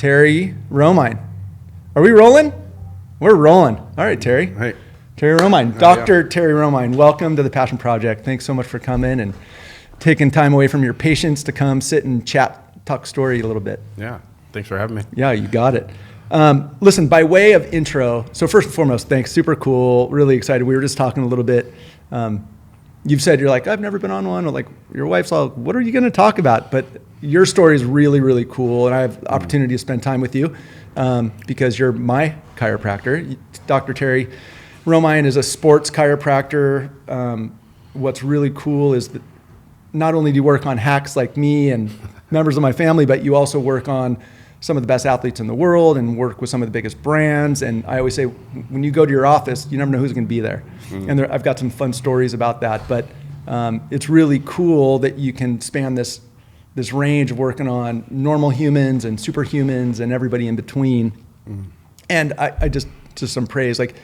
Terry Romine. Are we rolling? We're rolling. All right, Terry. Hey. Terry Romine. Dr. Terry Romine, welcome to the Passion Project. Thanks so much for coming and taking time away from your patients to come sit and chat, talk story a little bit. Yeah, thanks for having me. Yeah, you got it. Listen, by way of intro, so first and foremost, thanks. Super cool. Really excited. We were just talking a little bit. You've said you're like, I've never been on one. Or like your wife's all, what are you going to talk about? But your story is really, really cool. And I have the opportunity to spend time with you because you're my chiropractor. Dr. Terry Romine is a sports chiropractor. What's really cool is that not only do you work on hacks like me and members of my family, but you also work on some of the best athletes in the world and work with some of the biggest brands. And I always say, when you go to your office, you never know who's going to be there. And I've got some fun stories about that. But it's really cool that you can span this range of working on normal humans and superhumans and everybody in between. And I just some praise, like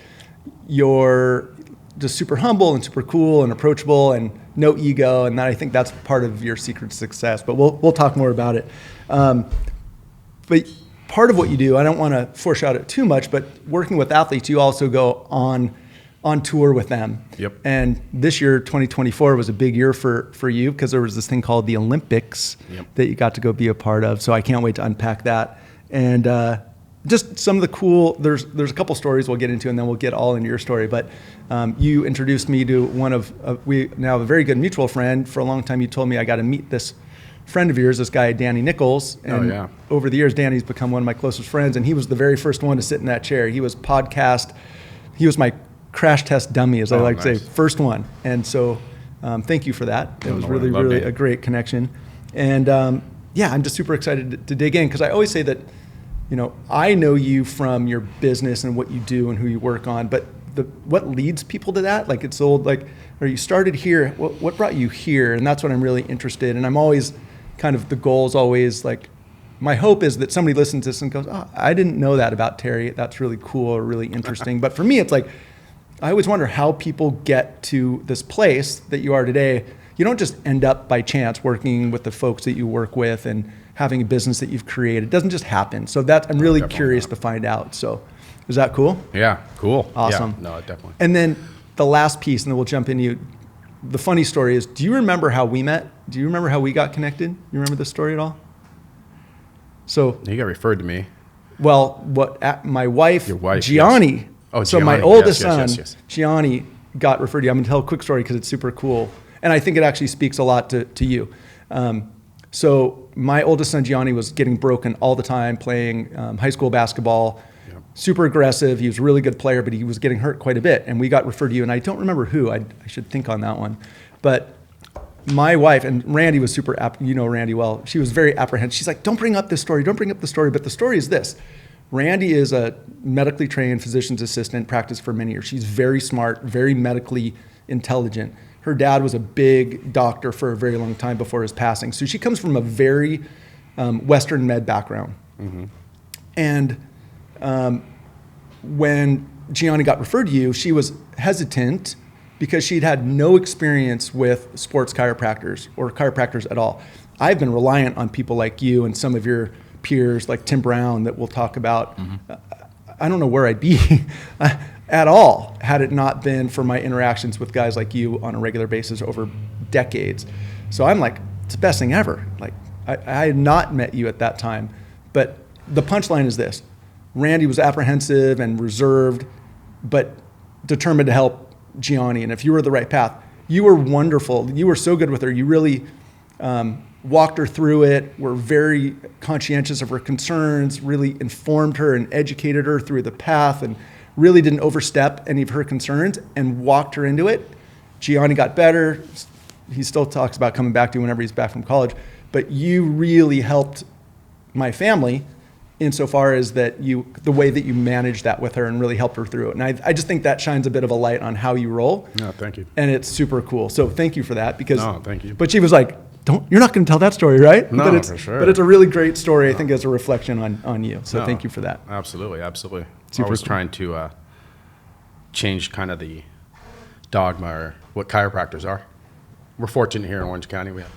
you're just super humble and super cool and approachable and no ego. And I think that's part of your secret success. But we'll talk more about it. But part of what you do, I don't want to foreshadow it too much, but working with athletes, you also go on tour with them. Yep. And this year, 2024, was a big year for you because there was this thing called the Olympics that you got to go be a part of. So I can't wait to unpack that. And just some of the cool, there's a couple stories we'll get into, and then we'll get all into your story. But you introduced me to one of, we now have a very good mutual friend. For a long time, you told me I got to meet this friend of yours, this guy, Danny Nichols. And over the years, Danny's become one of my closest friends. And he was the very first one to sit in that chair. He was he was my crash test dummy, as I like to say, first one. And so thank you for that. It was really a great connection. And I'm just super excited to dig in because I always say that, I know you from your business and what you do and who you work on, but what leads people to that? Like it's old, like, or you started here, what brought you here? And that's what I'm really interested in. And I'm always kind of, the goal is always like, my hope is that somebody listens to this and goes, oh, I didn't know that about Terry. That's really cool or really interesting. But for me, it's like, I always wonder how people get to this place that you are today. You don't just end up by chance working with the folks that you work with and having a business that you've created. It doesn't just happen. So I'm really curious to find out. So is that cool? Yeah, cool. Awesome. Yeah, no, definitely. And then the last piece, and then we'll jump into the funny story is, do you remember how we met? Do you remember how we got connected? You remember this story at all? So you got referred to me. Well, my wife, your wife, Gianni. Yes. Oh, so Gianni. my oldest son, yes. Gianni, got referred to you. I'm going to tell a quick story because it's super cool. And I think it actually speaks a lot to you. So my oldest son, Gianni, was getting broken all the time playing high school basketball. Super aggressive. He was a really good player, but he was getting hurt quite a bit. And we got referred to you, and I don't remember who. I should think on that one. But my wife, and Randy was super, you know Randy well, she was very apprehensive. She's like, don't bring up this story. Don't bring up the story. But the story is this. Randy is a medically trained physician's assistant, practiced for many years. She's very smart, very medically intelligent. Her dad was a big doctor for a very long time before his passing. So she comes from a very Western med background. Mm-hmm. And when Gianni got referred to you, she was hesitant because she'd had no experience with sports chiropractors or chiropractors at all. I've been reliant on people like you and some of your peers like Tim Brown that we'll talk about. Mm-hmm. I don't know where I'd be at all had it not been for my interactions with guys like you on a regular basis over decades. So I'm like, it's the best thing ever. Like I had not met you at that time, but the punchline is this. Randy was apprehensive and reserved, but determined to help Gianni. And if you were the right path, you were wonderful. You were so good with her. You really walked her through it, were very conscientious of her concerns, really informed her and educated her through the path, and really didn't overstep any of her concerns and walked her into it. Gianni got better. He still talks about coming back to you whenever he's back from college, but you really helped my family insofar as that the way that you managed that with her and really helped her through it. And I just think that shines a bit of a light on how you roll. No, thank you. And it's super cool. So thank you for that thank you. But she was like, you're not going to tell that story, right? No, for sure. But it's a really great story, I think, as a reflection on you. So thank you for that. Absolutely. Super I was cool. trying to change kind of the dogma or what chiropractors are. We're fortunate here in Orange County. We have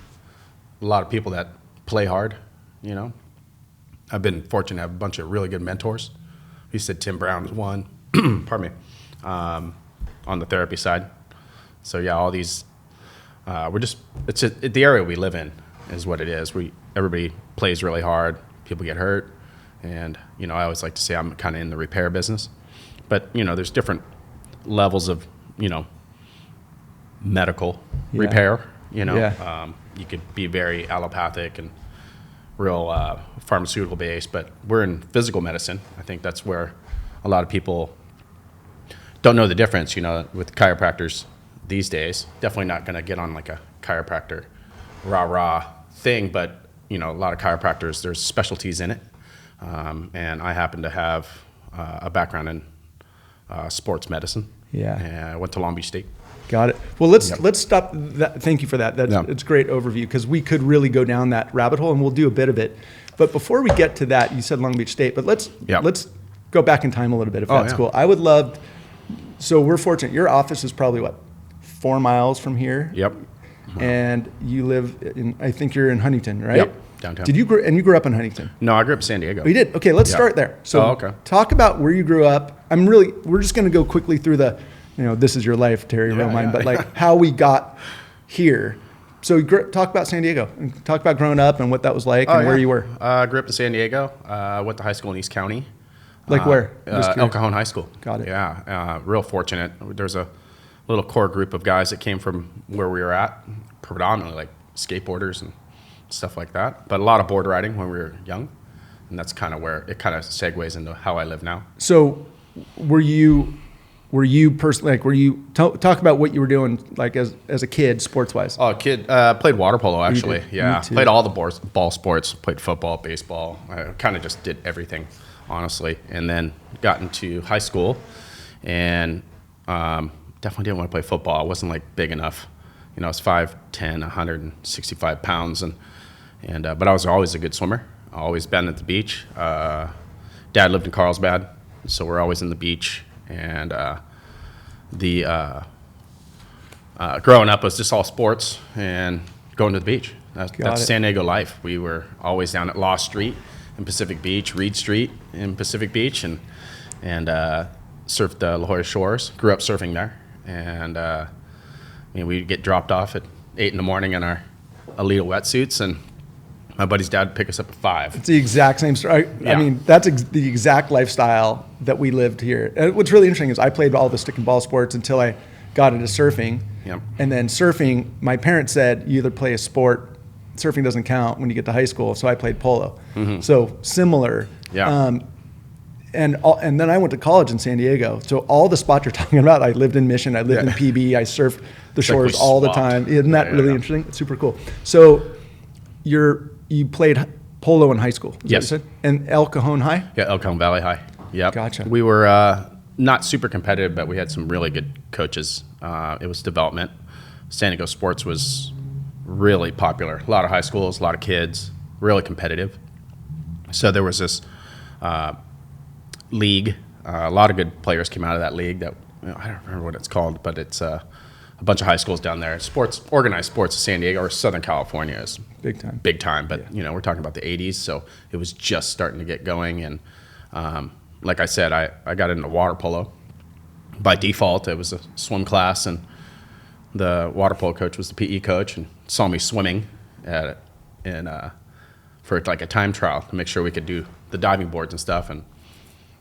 a lot of people that play hard, I've been fortunate to have a bunch of really good mentors. You said Tim Brown is one, pardon me, on the therapy side. So yeah, all these, the area we live in is what it is. Everybody plays really hard, people get hurt, and, I always like to say I'm kind of in the repair business. But, there's different levels of, medical repair, you could be very allopathic and real pharmaceutical based, but we're in physical medicine. I think that's where a lot of people don't know the difference, with chiropractors these days. Definitely not going to get on like a chiropractor rah thing, but a lot of chiropractors, there's specialties in it. And I happen to have a background in sports medicine. Yeah. And I went to Long Beach State. Got it. Well, let's stop. Thank you for that. It's a great overview, because we could really go down that rabbit hole, and we'll do a bit of it. But before we get to that, you said Long Beach State, but let's go back in time a little bit, if that's cool. I would love. So we're fortunate. Your office is probably 4 miles from here. Yep. And you live in. I think you're in Huntington, right? Yep. Downtown. Did you you grew up in Huntington? No, I grew up in San Diego. Oh, you did? Okay, let's start there. So talk about where you grew up. We're just going to go quickly through the. This is your life, Terry Romine, but how we got here. So talk about San Diego, and talk about growing up and what that was like and where you were. I grew up in San Diego. Went to high school in East County. Like where? El Cajon High School. Got it. Yeah, real fortunate. There's a little core group of guys that came from where we were at, predominantly like skateboarders and stuff like that, but a lot of board riding when we were young. And that's kind of where it kind of segues into how I live now. So were you personally, talk about what you were doing like as a kid, sports wise? Oh, kid, played water polo actually. Yeah, Me too. Played all the ball sports. Played football, baseball. I kind of just did everything, honestly. And then got into high school, and definitely didn't want to play football. I wasn't like big enough. I was 5'10", 165 pounds, but I was always a good swimmer. Always been at the beach. Dad lived in Carlsbad, so we're always in the beach. And growing up was just all sports and going to the beach. That's San Diego life. We were always down at Law Street in Pacific Beach, Reed Street in Pacific Beach, and surfed the La Jolla Shores. Grew up surfing there, and we'd get dropped off at 8 in the morning in our Alita wetsuits, and my buddy's dad would pick us up at 5. It's the exact same story. I mean, that's the exact lifestyle that we lived here. And what's really interesting is I played all the stick and ball sports until I got into surfing. Yep. And then surfing, my parents said, you either play a sport, surfing doesn't count when you get to high school. So I played polo. Mm-hmm. So similar. Yeah. And then I went to college in San Diego. So all the spots you're talking about, I lived in Mission, I lived in PB, I surfed the shores all the time. Isn't that really interesting? It's super cool. So you played polo in high school, is yes. that what you said? And El Cajon High? Yeah, El Cajon Valley High. Yep. Gotcha. We were not super competitive, but we had some really good coaches. It was development. San Diego sports was really popular. A lot of high schools, a lot of kids, really competitive. So there was this league. A lot of good players came out of that league. That I don't remember what it's called, but it's a bunch of high schools down there. Organized sports in San Diego or Southern California is big time. But we're talking about the 80s, so it was just starting to get going. And like I said, I got into water polo by default. It was a swim class, and the water polo coach was the PE coach, and saw me swimming for like a time trial to make sure we could do the diving boards and stuff. And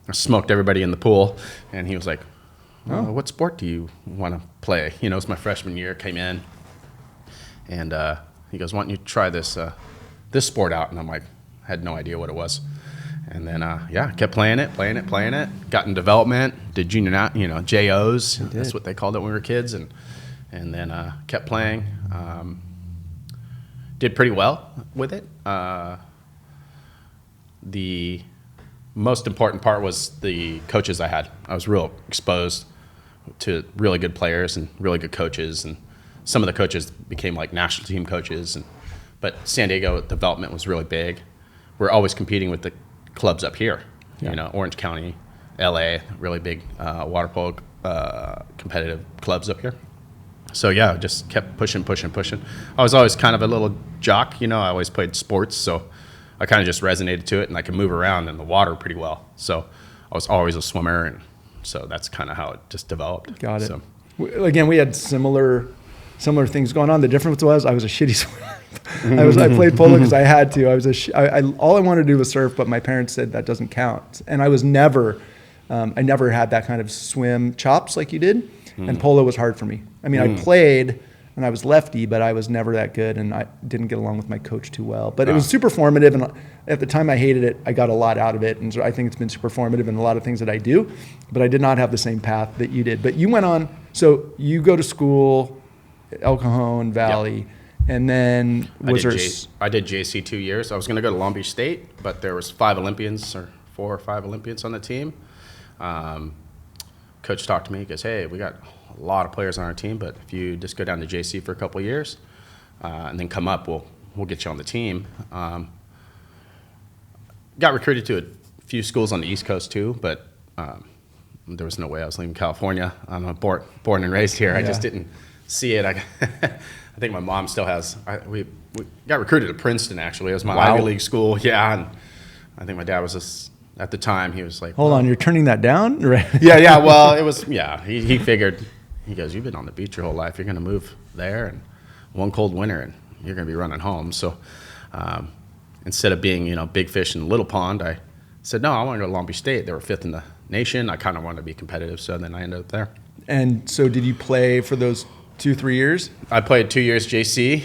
I smoked everybody in the pool, and he was like, what sport do you want to play? It's my freshman year, came in, and he goes, why don't you try this sport out? And I'm like, I had no idea what it was. And then, kept playing it, got in development, did junior, JOs, that's what they called it when we were kids, and then kept playing, did pretty well with it. The most important part was the coaches I had. I was real exposed to really good players and really good coaches, and some of the coaches became like national team coaches. But San Diego development was really big. We're always competing with the clubs up here, Orange County, LA, really big water polo competitive clubs up here. So just kept pushing. I was always kind of a little jock, I always played sports, so I kind of just resonated to it, and I could move around in the water pretty well. So I was always a swimmer, and so that's kind of how it just developed. Got it. So. Again, we had similar things going on. The difference was I was a shitty swimmer. I played polo because I had to. All I wanted to do was surf, but my parents said that doesn't count. And I was never, I never had that kind of swim chops like you did. And polo was hard for me. I mean, I played and I was lefty, but I was never that good, and I didn't get along with my coach too well. But it was super formative, and at the time I hated it. I got a lot out of it, and so I think it's been super formative in a lot of things that I do. But I did not have the same path that you did. But you went on, so you go to school, El Cajon Valley, and then I did JC 2 years. I was going to go to Long Beach State, but there was 4 or 5 Olympians on the team. Coach talked to me. He goes, "Hey, we got a lot of players on our team, but if you just go down to JC for a couple of years and then come up, we'll get you on the team." Got recruited to a few schools on the East Coast too, but there was no way I was leaving California. I'm born and raised here. Yeah. I just didn't see it. I think my mom still has. We got recruited to Princeton, actually. It was my Ivy League school. Yeah, and I think my dad was just, at the time, he was like, "Hold on, you're turning that down?" Right? Yeah. Well, it was. Yeah, he figured. He goes, "You've been on the beach your whole life. You're going to move there, and one cold winter, and you're going to be running home." So instead of being, big fish in a little pond, I said, "No, I want to go to Long Beach State." They were 5th in the nation. I kind of wanted to be competitive, so then I ended up there. And so, did you play for those 2-3 years? I played 2 years JC.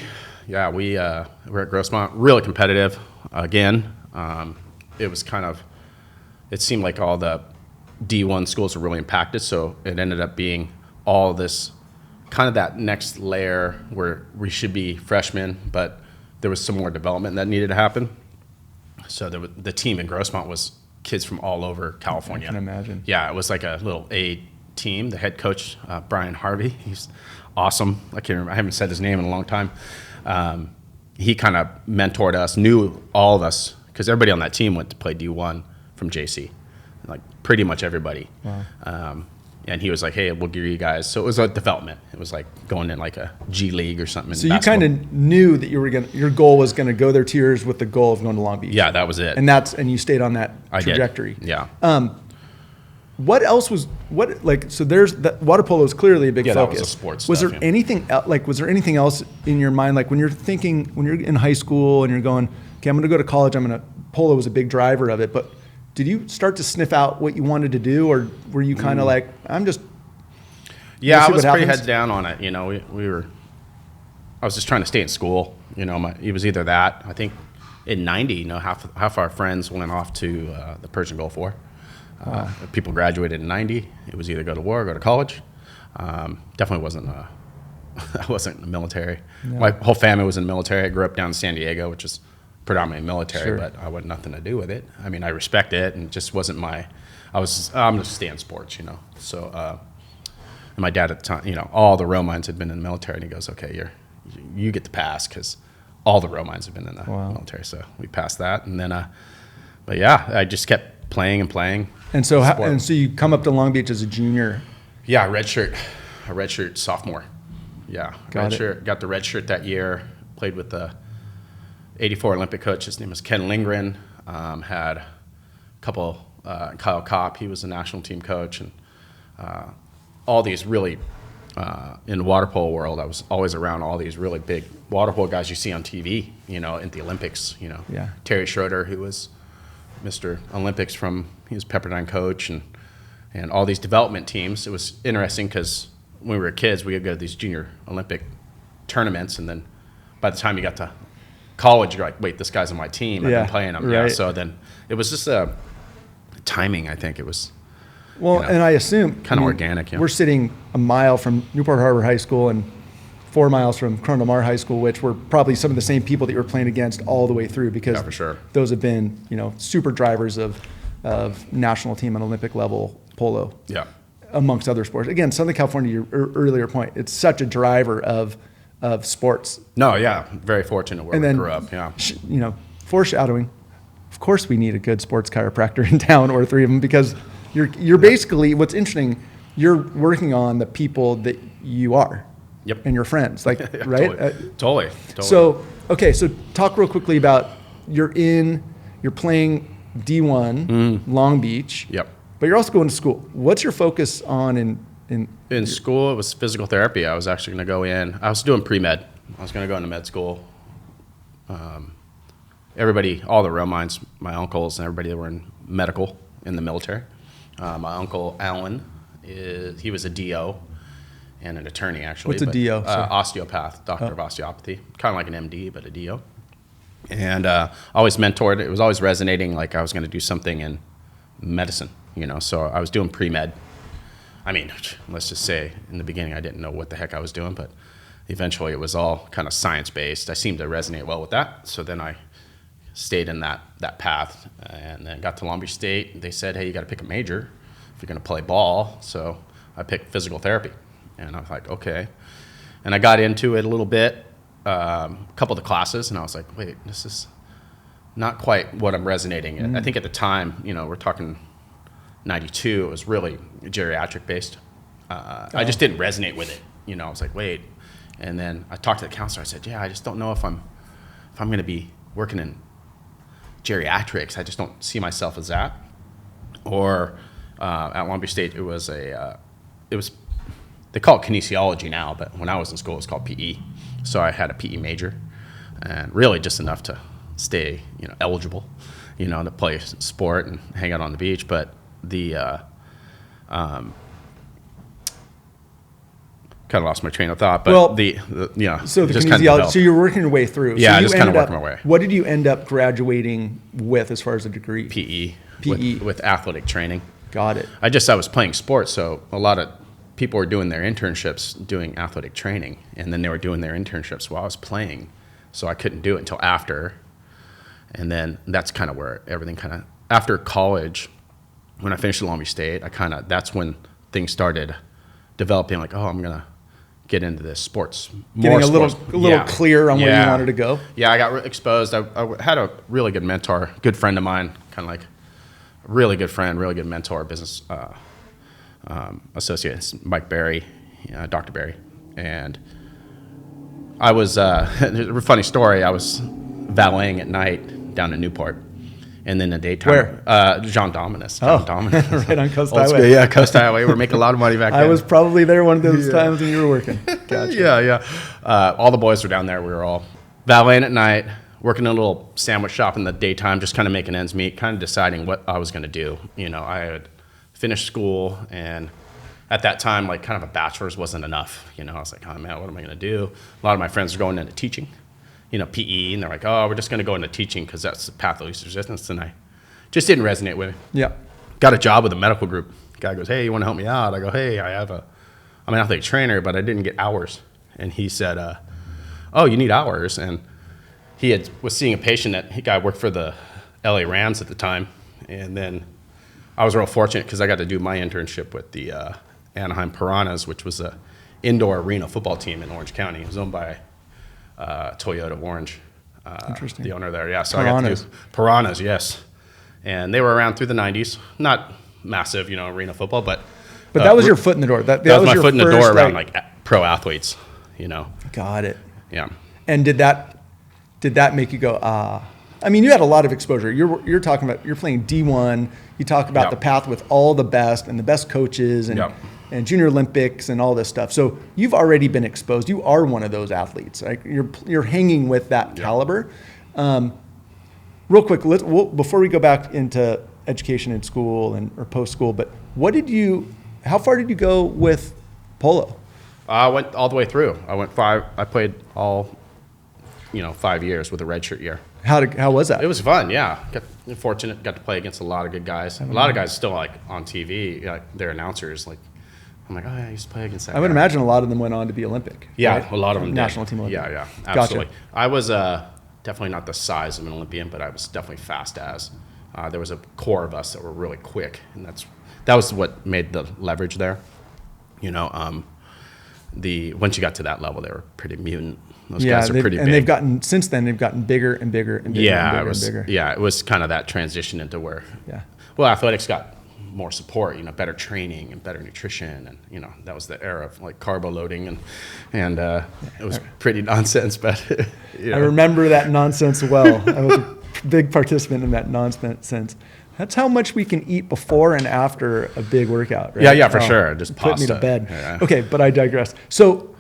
Yeah, we were at Grossmont, really competitive. Again, it was it seemed like all the D1 schools were really impacted, so it ended up being all this kind of that next layer where we should be freshmen, but there was some more development that needed to happen. So the team in Grossmont was kids from all over California. I can imagine. Yeah, it was like a little A team. The head coach, Brian Harvey, he's awesome. I can't remember. I haven't said his name in a long time. He kind of mentored us, knew all of us, because everybody on that team went to play D1 from JC, like pretty much everybody. Wow. And he was like, "Hey, we'll give you guys." So it was a development. It was like going in like a G League or something. So you kind of knew that your goal was going to go there 2 years with the goal of going to Long Beach. Yeah, that was it. And you stayed on that trajectory. I did. Yeah. What else was so there's that water polo is clearly a big focus. That was a sports was stuff, there anything was there anything else in your mind, like when you're in high school and you're going, "Okay, I'm going to go to college, polo was a big driver of it," but did you start to sniff out what you wanted to do, or were you kind of like, "I'm just"? Yeah, I was pretty heads down on it. I was just trying to stay in school. It was either that. I think in '90, half our friends went off to the Persian Gulf War. Wow. People graduated in '90. It was either go to war or go to college. Definitely wasn't. I wasn't in the military. No. My whole family was in the military. I grew up down in San Diego, which is predominantly military, sure. But I had nothing to do with it. I mean, I respect it, and it just wasn't I'm just staying sports, So, and my dad at the time, all the Romines had been in the military, and he goes, "Okay, you get to pass because all the Romines have been in the military." So we passed that, and then, but yeah, I just kept playing and playing. And so, so you come up to Long Beach as a junior. Yeah, a redshirt sophomore. Yeah, got the red shirt that year. Played with the '84 Olympic coach. His name was Ken Lindgren. Had a couple. Kyle Kopp, he was the national team coach, and all these really in the water polo world. I was always around all these really big water polo guys you see on TV. At the Olympics. Yeah. Terry Schroeder, who was Mr. Olympics he was Pepperdine coach, and all these development teams. It was interesting because when we were kids, we would go to these junior Olympic tournaments, and then by the time you got to college, you're like, "Wait, this guy's on my team. I've been playing him." Right. Yeah. So then it was just timing. I think it was. And I assume kind of organic. Yeah. We're sitting a mile from Newport Harbor High School and 4 miles from Corona del Mar High School, which were probably some of the same people that you were playing against all the way through, because for sure. Those have been super drivers of national team and Olympic level polo. Yeah. Amongst other sports. Again, Southern California, your earlier point, it's such a driver of sports. No, yeah, very fortunate where we grew up. Yeah. Foreshadowing. Of course, we need a good sports chiropractor in town, or 3 of them, because you're basically, what's interesting, you're working on the people that you are. Yep. And your friends, right? Totally. So talk real quickly about you're playing D1 Long Beach. Yep. But you're also going to school. What's your focus on in school? It was physical therapy. I was actually going to go in. I was doing pre-med. I was going to go into med school. Everybody, all the Romines, my uncles and everybody that were in medical in the military. My uncle Alan, he was a DO and an attorney actually. What's a DO? Osteopath, doctor of osteopathy, kind of like an MD, but a DO. And always mentored. It was always resonating like I was going to do something in medicine, So I was doing pre-med. I mean, let's just say in the beginning I didn't know what the heck I was doing, but eventually it was all kind of science-based. I seemed to resonate well with that. So then I stayed in that path and then got to Long Beach State. They said, hey, you got to pick a major if you're going to play ball. So I picked physical therapy. And I was like, okay. And I got into it a little bit, a couple of the classes, and I was like, wait, this is not quite what I'm resonating in. I think at the time, we're talking 92, it was really geriatric based. I just didn't resonate with it. I was like, wait. And then I talked to the counselor. I said, yeah, I just don't know if I'm going to be working in geriatrics. I just don't see myself as that. Or at Long Beach State, it was they call it kinesiology now, but when I was in school, it was called PE. So I had a PE major, and really just enough to stay, eligible, to play sport and hang out on the beach. But the kind of lost my train of thought. But so the kinesiology. So you're working your way through. Yeah, so just kind of working my way. What did you end up graduating with as far as a degree? PE. With athletic training. Got it. I was playing sports, so a lot of people were doing their internships doing athletic training, and then they were doing their internships while I was playing, so I couldn't do it until after. And then that's kind of where everything after college, when I finished at Long Beach State, that's when things started developing, like, I'm gonna get into this sports. Getting a little clear on where you wanted to go. Yeah, I got exposed. I had a really good mentor, good friend of mine, kind of like a really good friend, really good mentor, business associate, Mike Berry, Dr. Berry. And I was, a funny story, I was valeting at night down in Newport. And then the daytime. Where? John Dominus. Right on Costa Highway. Yeah, Costa Highway. We're making a lot of money back then. I was probably there one of those times when you were working. Gotcha. Yeah. All the boys were down there. We were all valeting at night, working in a little sandwich shop in the daytime, just kind of making ends meet, kind of deciding what I was going to do. I had finished school, and at that time, like, kind of a bachelor's wasn't enough. I was like, oh man, what am I going to do? A lot of my friends were going into teaching, PE, and they're like, oh, we're just going to go into teaching because that's the path of least resistance. And I just didn't resonate with me. Yeah. Got a job with a medical group. Guy goes, hey, you want to help me out? I go, hey, I'm an athletic trainer, but I didn't get hours. And he said, oh, you need hours. And he was seeing a patient guy worked for the LA Rams at the time. And then I was real fortunate because I got to do my internship with the Anaheim Piranhas, which was a indoor arena football team in Orange County. It was owned by Toyota of Orange, Interesting. the owner there. Yeah, so Piranhas. I got to do Piranhas, yes. And they were around through the 90s. Not massive, arena football, but that was your foot in the door. That was my your foot in the first, door around like pro athletes, Got it. Yeah. And did that make you go, I mean, you had a lot of exposure. You're talking about, you're playing D1. You talk about the path with all the best and the best coaches and Junior Olympics and all this stuff. So you've already been exposed. You are one of those athletes. Like you're hanging with that caliber. Real quick, before we go back into education in school or post school, but how far did you go with polo? I went all the way through. I played all, 5 years with a redshirt year. How was that? It was fun, yeah. Got to play against a lot of good guys. A lot of guys still like on TV, they're announcers. Like, I'm like, oh yeah, I used to play against that guy. I would imagine a lot of them went on to be Olympic. Yeah, right? A lot of them National did. team Olympic. Yeah, absolutely. Gotcha. I was definitely not the size of an Olympian, but I was definitely fast as. There was a core of us that were really quick, and that was what made the leverage there. Once you got to that level, they were pretty mutant. Those guys are pretty big. And since then, they've gotten bigger and bigger and bigger and bigger. Yeah, it was kind of that transition into where, athletics got more support, better training and better nutrition. And, that was the era of like carbo loading and it was pretty nonsense, but. I remember that nonsense well. I was a big participant in that nonsense. That's how much we can eat before and after a big workout, right? Yeah, for sure. Just put pasta. me to bed. Yeah. Okay, but I digress. So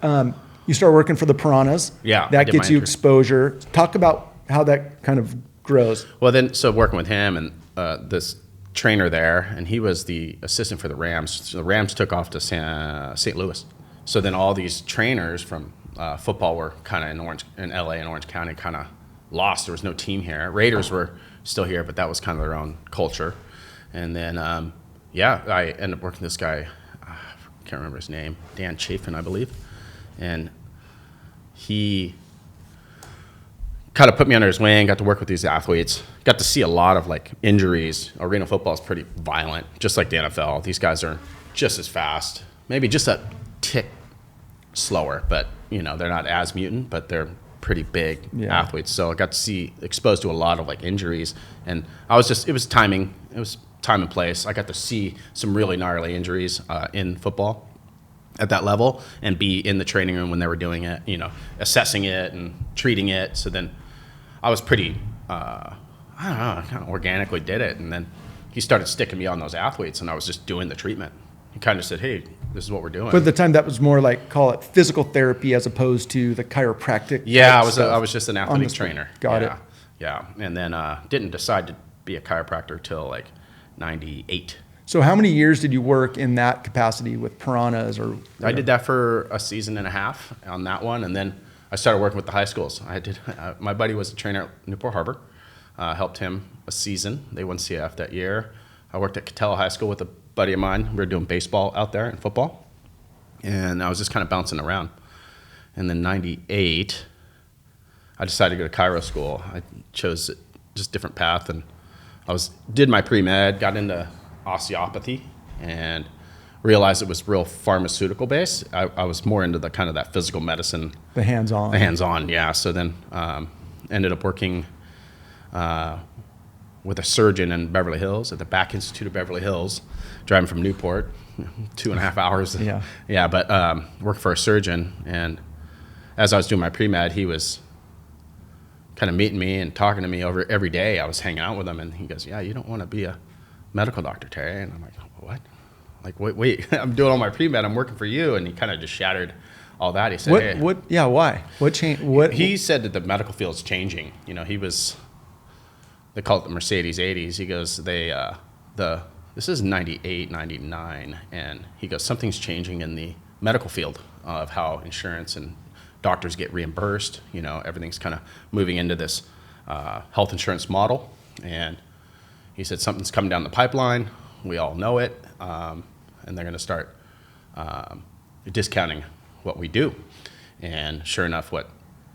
you start working for the Piranhas. Yeah, I That did gets my you intern. exposure. Talk about how that kind of grows. Well, then, so working with him and this trainer there, and he was the assistant for the Rams. So the Rams took off to St. Louis. So then all these trainers from football were kind of in LA and Orange County, kind of lost. There was no team here. Raiders were still here, but that was kind of their own culture. And then, I ended up working with this guy. I can't remember his name, Dan Chafin, I believe. And he kind of put me under his wing, got to work with these athletes, got to see a lot of like injuries. Arena football is pretty violent, just like the NFL. These guys are just as fast, maybe just a tick slower, but they're not as mutant, but they're pretty big athletes. So I got to see exposed to a lot of like injuries, and it was timing. It was time and place. I got to see some really gnarly injuries in football at that level and be in the training room when they were doing it, assessing it and treating it. So then I was pretty, I kind of organically did it. And then he started sticking me on those athletes, and I was just doing the treatment. He kind of said, hey, this is what we're doing. But at the time, that was more like, call it physical therapy as opposed to the chiropractic. Yeah, I was just an athletic trainer. Got it. Yeah. And then didn't decide to be a chiropractor till like 98. So how many years did you work in that capacity with Piranhas? Or I did that for a season and a half on that one, and then I started working with the high schools. My buddy was a trainer at Newport Harbor. Helped him a season. They won CF that year. I worked at Catella High School with a buddy of mine. We were doing baseball out there and football, and I was just kind of bouncing around. And then 98, I decided to go to chiro school. I chose just a different path, and did my pre-med, got into osteopathy, and realized it was real pharmaceutical based. I was more into the kind of that physical medicine. The hands-on. Yeah. So then ended up working with a surgeon in Beverly Hills at the Back Institute of Beverly Hills, driving from Newport, 2.5 hours. Yeah, but worked for a surgeon, and as I was doing my pre-med, he was kind of meeting me and talking to me over every day. I was hanging out with him, and he goes, yeah, you don't want to be a medical doctor, Terry. And I'm like, what? Like, wait, I'm doing all my pre-med, I'm working for you. And he kind of just shattered all that. He said, why? What changed? He said that the medical field's changing. They call it the Mercedes 80s. He goes, this is 98, 99. And he goes, something's changing in the medical field of how insurance and doctors get reimbursed. Everything's kind of moving into this health insurance model. And he said, something's coming down the pipeline. We all know it. And they're going to start discounting what we do. And sure enough,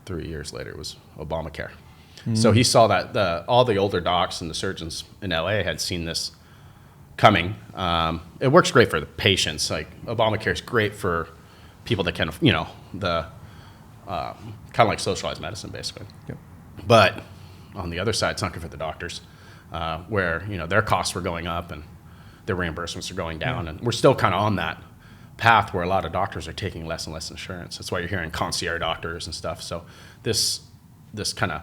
3 years later, it was Obamacare. Mm-hmm. So he saw that all the older docs and the surgeons in LA had seen this coming. It works great for the patients. Like, Obamacare is great for people that kind of, the kind of like socialized medicine, basically. Yep. But on the other side, it's not good for the doctors, where their costs were going up and their reimbursements are going down, and we're still kind of on that path where a lot of doctors are taking less and less insurance. That's why you're hearing concierge doctors and stuff. So this kind of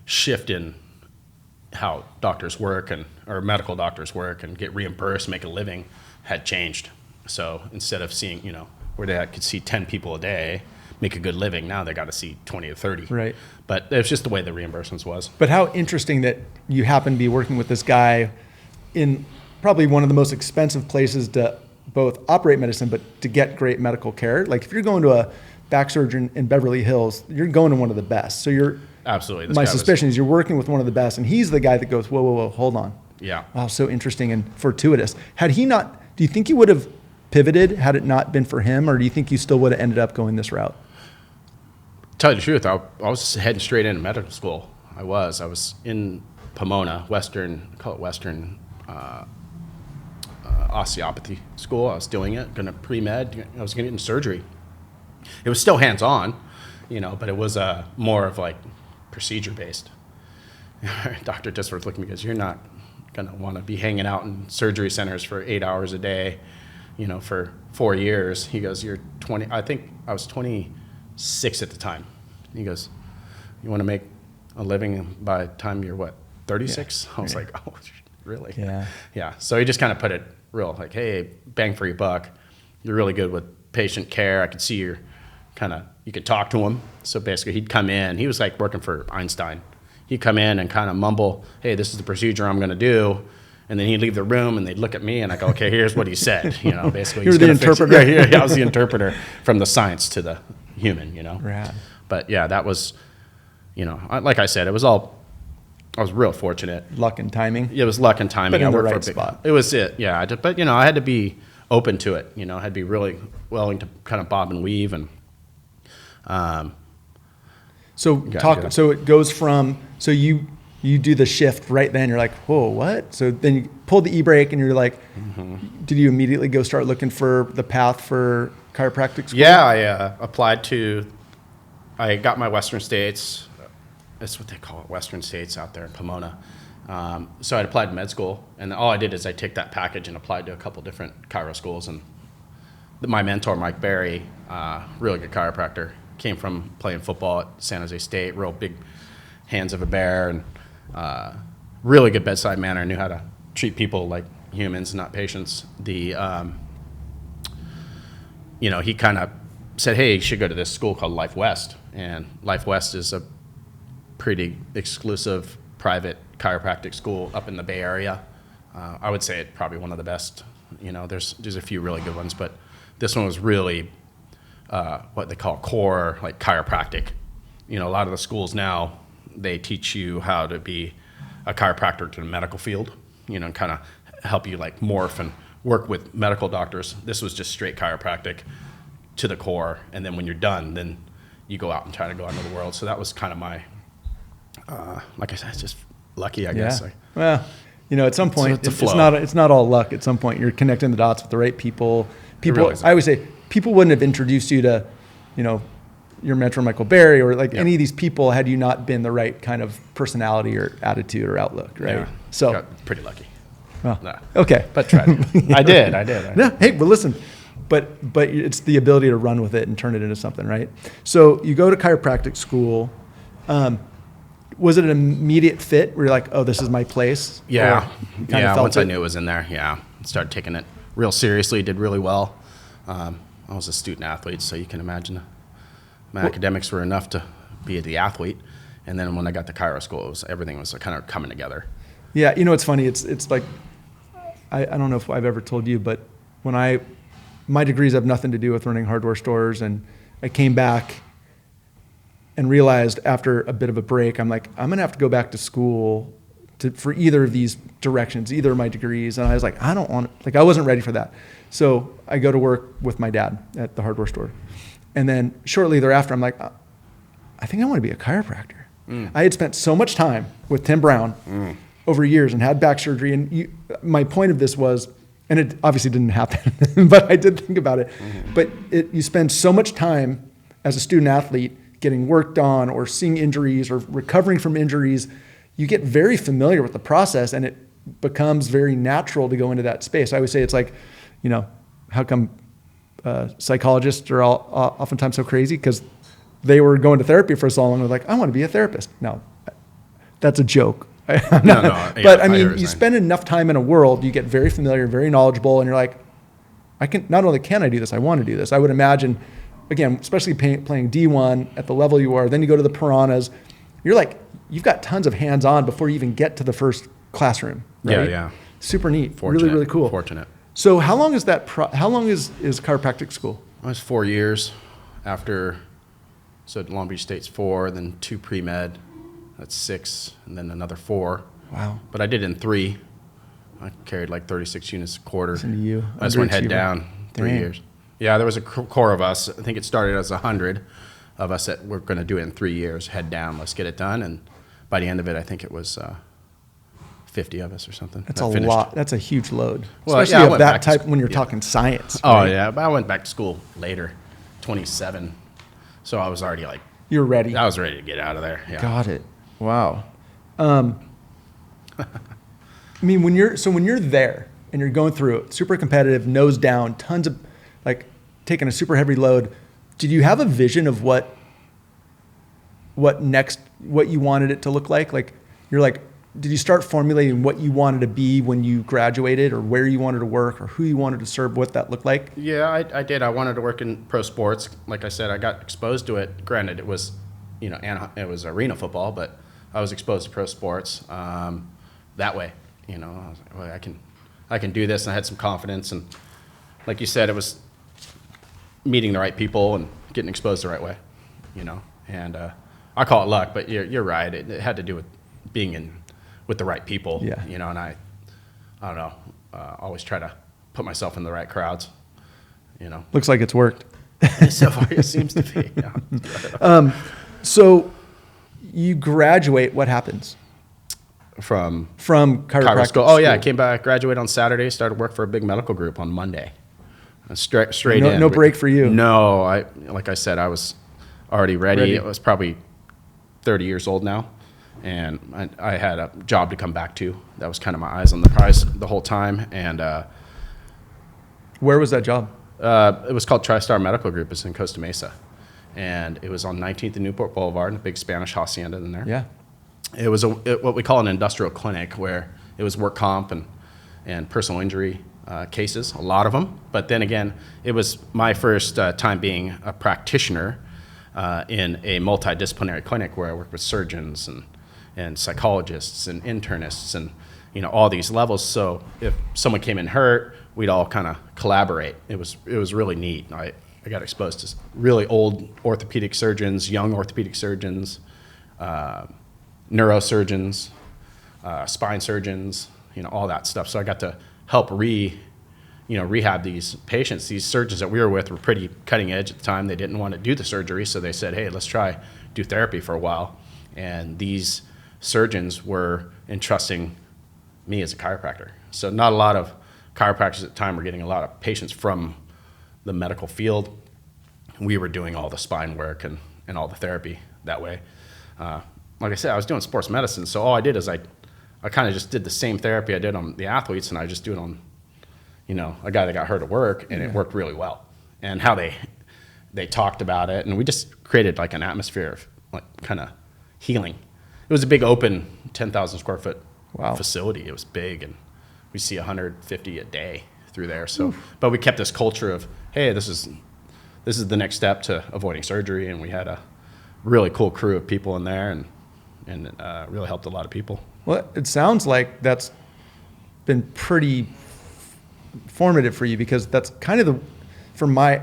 shift in how doctors work or medical doctors work and get reimbursed, make a living, had changed. So instead of seeing, where they could see 10 people a day, make a good living, now they got to see 20 to 30. Right. But it's just the way the reimbursements was. But how interesting that you happen to be working with this guy in probably one of the most expensive places to both operate medicine, but to get great medical care. Like, if you're going to a back surgeon in Beverly Hills, you're going to one of the best. So you're absolutely. My suspicion is you're working with one of the best, and he's the guy that goes, whoa, hold on. Yeah. Wow, so interesting and fortuitous. Had he not, do you think he would have pivoted had it not been for him, or do you think you still would have ended up going this route? Tell you the truth, I was heading straight into medical school. I was in Pomona, Western osteopathy school. I was doing it, going to pre-med. I was going to get into surgery. It was still hands-on, but it was more of like procedure-based. Dr. Disworth looked at me and goes, you're not going to want to be hanging out in surgery centers for 8 hours a day, for 4 years. He goes, you're 20. I think I was 26 at the time. He goes, you want to make a living by the time you're 30? 36. I was like, oh, really? Yeah. Yeah. So he just kind of put it real like, hey, bang for your buck. You're really good with patient care. I could see you could talk to him. So basically he'd come in. He was like working for Einstein. He'd come in and kind of mumble, hey, this is the procedure I'm going to do. And then he'd leave the room and they'd look at me and I go, okay, here's what he said. Basically. You're the interpreter. Yeah, I was the interpreter from the science to the human, Rad. But yeah, that was, like I said, I was real fortunate. Luck and timing. It was luck and timing. But in the I worked right for spot. It was it, yeah. But I had to be open to it. I had to be really willing to kind of bob and weave and. So it goes from you do the shift right then. You're like, whoa, what? So then you pull the e-brake and you're like, did you immediately go start looking for the path for chiropractic school? Yeah, I applied I got my Western States. That's what they call it, Western States out there in Pomona. So I applied to med school, and all I did is I took that package and applied to a couple different chiro schools. And my mentor, Mike Berry, really good chiropractor, came from playing football at San Jose State, real big hands of a bear, and really good bedside manner, knew how to treat people like humans, not patients. He kind of said, hey, you should go to this school called Life West. And Life West is a pretty exclusive private chiropractic school up in the Bay Area. I would say it's probably one of the best. There's a few really good ones, but this one was really what they call core, like chiropractic. A lot of the schools now, they teach you how to be a chiropractor to the medical field, and kind of help you like morph and work with medical doctors. This was just straight chiropractic to the core. And then when you're done, then you go out and try to go out into the world. So that was kind of my, like I said, it's just lucky, I guess. Well, at some point, it's a it's not all luck. At some point, you're connecting the dots with the right people. Really I always say, people wouldn't have introduced you to, your mentor, Michael Berry, or any of these people had you not been the right kind of personality or attitude or outlook, right? Yeah. So got pretty lucky. Well, No. okay. But tried. I did. No, hey, but listen, but it's the ability to run with it and turn it into something, right? So you go to chiropractic school. Was it an immediate fit where you're like, oh, this is my place? Yeah. Once I I knew it was in there, started taking it real seriously, did really well. I was a student athlete, so you can imagine my academics were enough to be the athlete. And then when I got to chiro school, everything was kind of coming together. Yeah, it's funny. It's like, I don't know if I've ever told you, but when my degrees have nothing to do with running hardware stores, and I came back and realized after a bit of a break, I'm like, I'm gonna have to go back to school for either of these directions, either of my degrees. And I was like, I don't want I wasn't ready for that. So I go to work with my dad at the hardware store. And then shortly thereafter, I'm like, I think I want to be a chiropractor. I had spent so much time with Tim Brown over years and had back surgery. And my point of this was, and it obviously didn't happen, but I did think about it. But you spend so much time as a student athlete getting worked on or seeing injuries or recovering from injuries. You get very familiar with the process, and it becomes very natural to go into that space. I would say it's like, how come psychologists are oftentimes so crazy? Because they were going to therapy for so long. They're like, I want to be a therapist. No, that's a joke. But I mean, you spend enough time in a world, you get very familiar, very knowledgeable, and you're like, not only can I do this, I want to do this. I would imagine, again, especially playing D1 at the level you are, then you go to the Piranhas, you're like, you've got tons of hands-on before you even get to the first classroom. Right? Yeah. Super neat. Fortunate. Really, really cool. Fortunate. So how long is how long is chiropractic school? I was 4 years after, so at Long Beach State's 4, then 2 pre-med, that's 6, and then another 4. Wow. But I did it in 3. I carried like 36 units a quarter. Listen to you. I just went head down 3 Dang. years. Yeah, there was a core of us. I think it started as 100 of us that were going to do it in 3 years, head down, let's get it done. And by the end of it, I think it was 50 of us or something. That's a lot. That's a huge load. Well, especially yeah, of that type when you're talking science. Oh, right? yeah. But I went back to school later, 27. So I was already like, You're ready. I was ready to get out of there. Yeah. Got it. Wow. I mean, when you're there and you're going through it, super competitive, nose down, tons of taking a super heavy load, did you have a vision of what you wanted it to look like? Like you're like, did you start formulating what you wanted to be when you graduated, or where you wanted to work, or who you wanted to serve, what that looked like? Yeah, I did. I wanted to work in pro sports. Like I said, I got exposed to it. Granted, it was, it was arena football, but I was exposed to pro sports that way. I was like, well, I can do this, and I had some confidence. And like you said, it was meeting the right people and getting exposed the right way. And I call it luck, but you're right. It had to do with being with the right people. Yeah. And I don't know. Always try to put myself in the right crowds. Looks like it's worked. So far, it seems to be. Yeah. So you graduate. What happens From chiropractic school? Oh yeah, I school? came back, graduated on Saturday, started work for a big medical group on Monday. Straight in. No break for you. No, like I said, I was already ready. I was probably 30 years old now, and I had a job to come back to. That was kind of my eyes on the prize the whole time. And Where was that job? it was called TriStar Medical Group. It's in Costa Mesa, and it was on 19th and Newport Boulevard, in a big Spanish hacienda in there. Yeah. It was what we call an industrial clinic, where it was work comp and personal injury cases, a lot of them. But then again, it was my first time being a practitioner in a multidisciplinary clinic, where I worked with surgeons and psychologists and internists and all these levels. So if someone came in hurt, we'd all kind of collaborate. It was really neat. I got exposed to really old orthopedic surgeons, young orthopedic surgeons, neurosurgeons, spine surgeons, all that stuff. So I got to help rehab these patients. These surgeons that we were with were pretty cutting edge at the time. They didn't want to do the surgery, so they said, hey, let's do therapy for a while. And these surgeons were entrusting me as a chiropractor. So not a lot of chiropractors at the time were getting a lot of patients from the medical field. We were doing all the spine work and all the therapy that way. Like I said, I was doing sports medicine, so all I did is I kind of just did the same therapy I did on the athletes, and I just do it on, a guy that got hurt at work, and it worked really well. And how they talked about it, and we just created like an atmosphere of like kind of healing. It was a big open 10,000 square foot facility. It was big, and we see 150 a day through there. So, but we kept this culture of, hey, this is the next step to avoiding surgery, and we had a really cool crew of people in there, and really helped a lot of people. Well, it sounds like that's been pretty formative for you, because that's kind of from my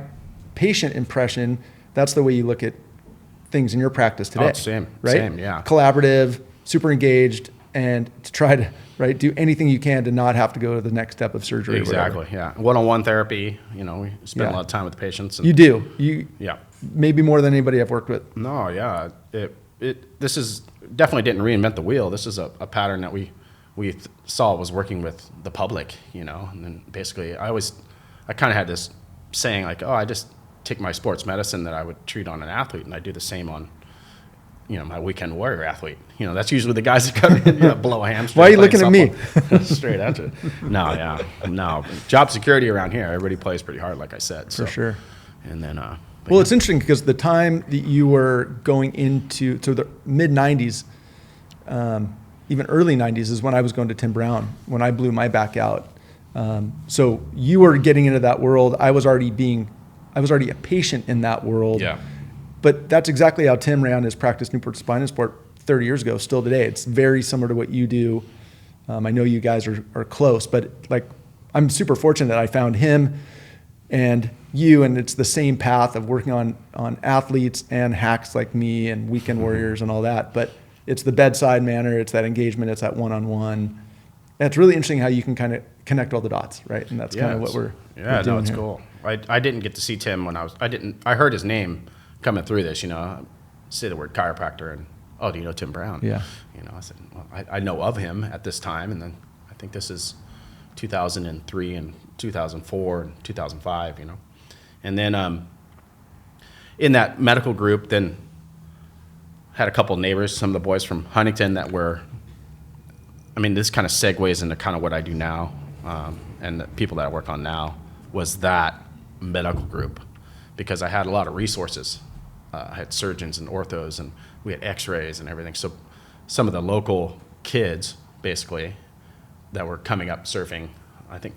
patient impression, that's the way you look at things in your practice today. Oh, same, yeah. Collaborative, super engaged, and to try to do anything you can to not have to go to the next step of surgery. Exactly, yeah. One-on-one therapy, we spend a lot of time with the patients. And you do. Yeah. Maybe more than anybody I've worked with. No, yeah. This is definitely didn't reinvent the wheel. This is a pattern that we saw was working with the public, and then basically I kind of had this saying like, oh, I just take my sports medicine that I would treat on an athlete, and I do the same on, my weekend warrior athlete. That's usually the guys that come in, blow a hamstring. Why are you looking at me? Straight at you. No. Job security around here, everybody plays pretty hard, like I said. For sure. And then, it's interesting, because the time that you were going into the mid 90s, even early 90s, is when I was going to Tim Brown, when I blew my back out. So you were getting into that world. I was already a patient in that world. Yeah. But that's exactly how Tim ran his practice, Newport Spine and Sport, 30 years ago, still today. It's very similar to what you do. I know you guys are close, but I'm super fortunate that I found him and you, and it's the same path of working on athletes and hacks like me and weekend warriors and all that. But it's the bedside manner, it's that engagement, it's that one-on-one. And it's really interesting how you can kind of connect all the dots, right? And that's kind of what we're doing it's here. cool. I didn't get to see Tim when I heard his name coming through this, say the word chiropractor, and, oh, do you know Tim Brown? Yeah. I said, well, I know of him at this time, and then I think this is 2003 and 2004 and 2005, And then in that medical group, then had a couple of neighbors, some of the boys from Huntington that were, this kind of segues into kind of what I do now, and the people that I work on now, was that medical group, because I had a lot of resources. I had surgeons and orthos, and we had x-rays and everything. So some of the local kids basically, that were coming up surfing. I think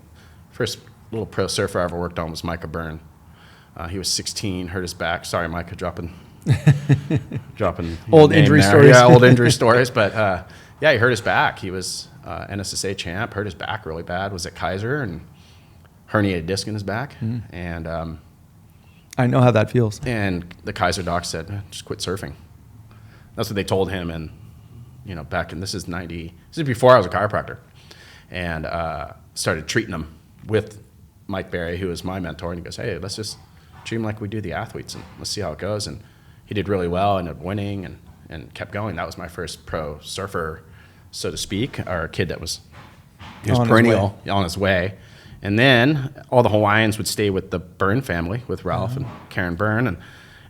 first little pro surfer I ever worked on was Micah Byrne. He was 16, hurt his back. Sorry, Micah, dropping old injury there. stories. Yeah, old injury stories. But yeah, he hurt his back. He was NSSA champ, hurt his back really bad. Was at Kaiser and herniated disc in his back. And I know how that feels. and the Kaiser doc said, just quit surfing. That's what they told him. And back in this is before I was a chiropractor, and started treating him with Mike Berry, who was my mentor. And he goes, hey, let's just treat him like we do the athletes, and let's see how it goes. And he did really well, ended up winning, and kept going. That was my first pro surfer, so to speak, or a kid that was perennial on his way. And then all the Hawaiians would stay with the Byrne family, with Ralph and Karen Byrne.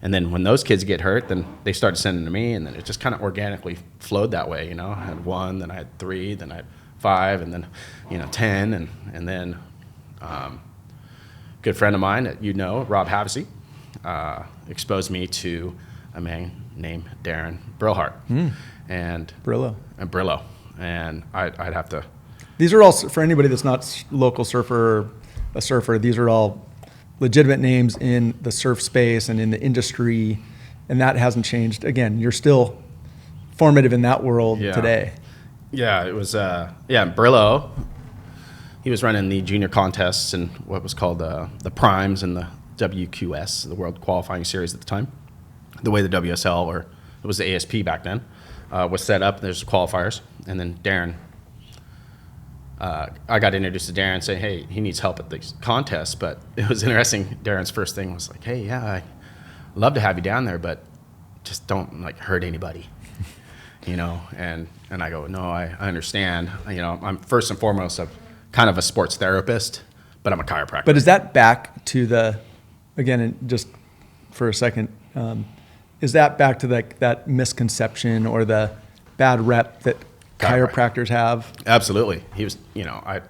And then when those kids get hurt, then they started sending to me, and then it just kind of organically flowed that way. I had 1, then I had 3, then I had 5, and then 10, and then good friend of mine that Rob Havesey, exposed me to a man named Darren Brillhart. And Brillo. And I'd have to. These are all, for anybody that's not local surfer or a surfer, these are all legitimate names in the surf space and in the industry, and that hasn't changed. Again, you're still formative in that world today. Yeah, it was, Brillo, he was running the junior contests and what was called the Primes and the WQS, the World Qualifying Series at the time. The way the WSL, or it was the ASP back then, was set up. There's qualifiers. And then Darren, I got introduced to Darren saying, hey, he needs help at these contests. But it was interesting. Darren's first thing was like, hey, yeah, I love to have you down there, but just don't hurt anybody, And I go, no, I understand. I'm first and foremost kind of a sports therapist, but I'm a chiropractor. But is that back to again, just for a second, is that back to that misconception or the bad rep that chiropractors have? Absolutely. He was, Why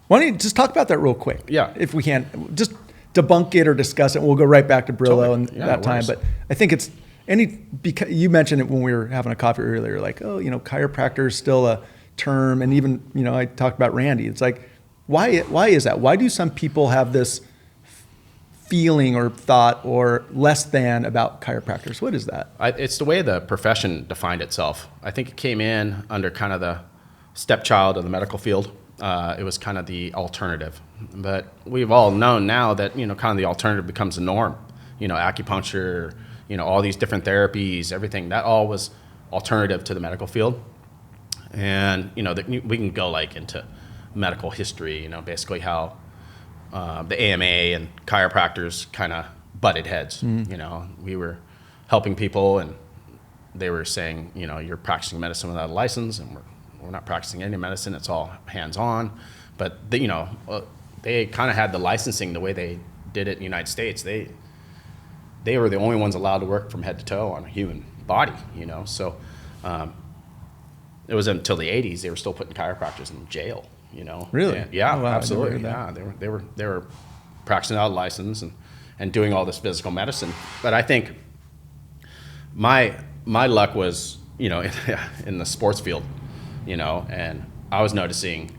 don't you just talk about that real quick? Yeah. If we can, just debunk it or discuss it. We'll go right back to Brillo and that time. But I think it's because you mentioned it when we were having a coffee earlier, chiropractor is still a term. And even, I talked about Randy. It's like, why is that? Why do some people have this feeling or thought or less than about chiropractors? What is that? It's the way the profession defined itself. I think it came in under kind of the stepchild of the medical field. It was kind of the alternative. But we've all known now that, kind of the alternative becomes the norm. Acupuncture, all these different therapies, everything, that all was alternative to the medical field. And, we can go into medical history, basically how the AMA and chiropractors kind of butted heads. We were helping people, and they were saying, you're practicing medicine without a license, and we're not practicing any medicine. It's all hands-on. But they kind of had the licensing the way they did it in the United States. They were the only ones allowed to work from head to toe on a human body. So it was until the 80s they were still putting chiropractors in jail. Really? And, yeah, oh, wow, absolutely. Yeah, they were practicing out of license and doing all this physical medicine. But I think my luck was, in the sports field, and I was noticing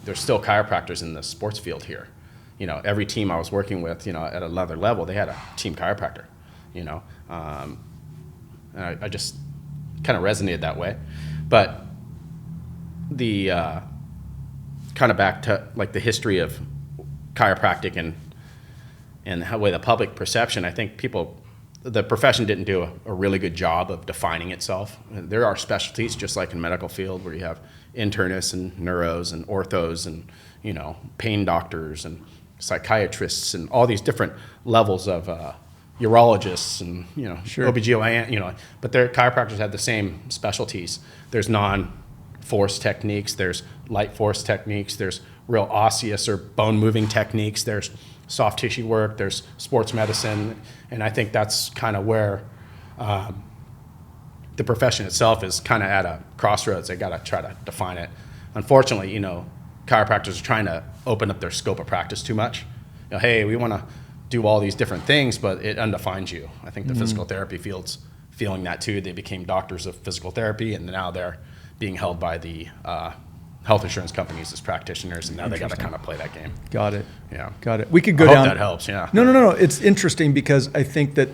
there's still chiropractors in the sports field here. Every team I was working with, at another level, they had a team chiropractor, and I just kind of resonated that way. But the kind of back to the history of chiropractic and the way the public perception, I think the profession didn't do a really good job of defining itself. There are specialties, just like in medical field, where you have internists and neuros and orthos and, pain doctors and psychiatrists and all these different levels of urologists and, Sure. OBGYN, but their chiropractors have the same specialties. There's non-force techniques, there's light force techniques, there's real osseous or bone moving techniques, there's soft tissue work, there's sports medicine, and I think that's kind of where the profession itself is kind of at a crossroads. They got to try to define it. Unfortunately, chiropractors are trying to open up their scope of practice too much. Hey, we want to do all these different things, but it undefines you. I think the physical therapy field's feeling that too. They became doctors of physical therapy, and now they're being held by the health insurance companies as practitioners, and now they got to kind of play that game. Got it. Yeah. Got it. We could go I hope down. that helps. Yeah. No. It's interesting because I think that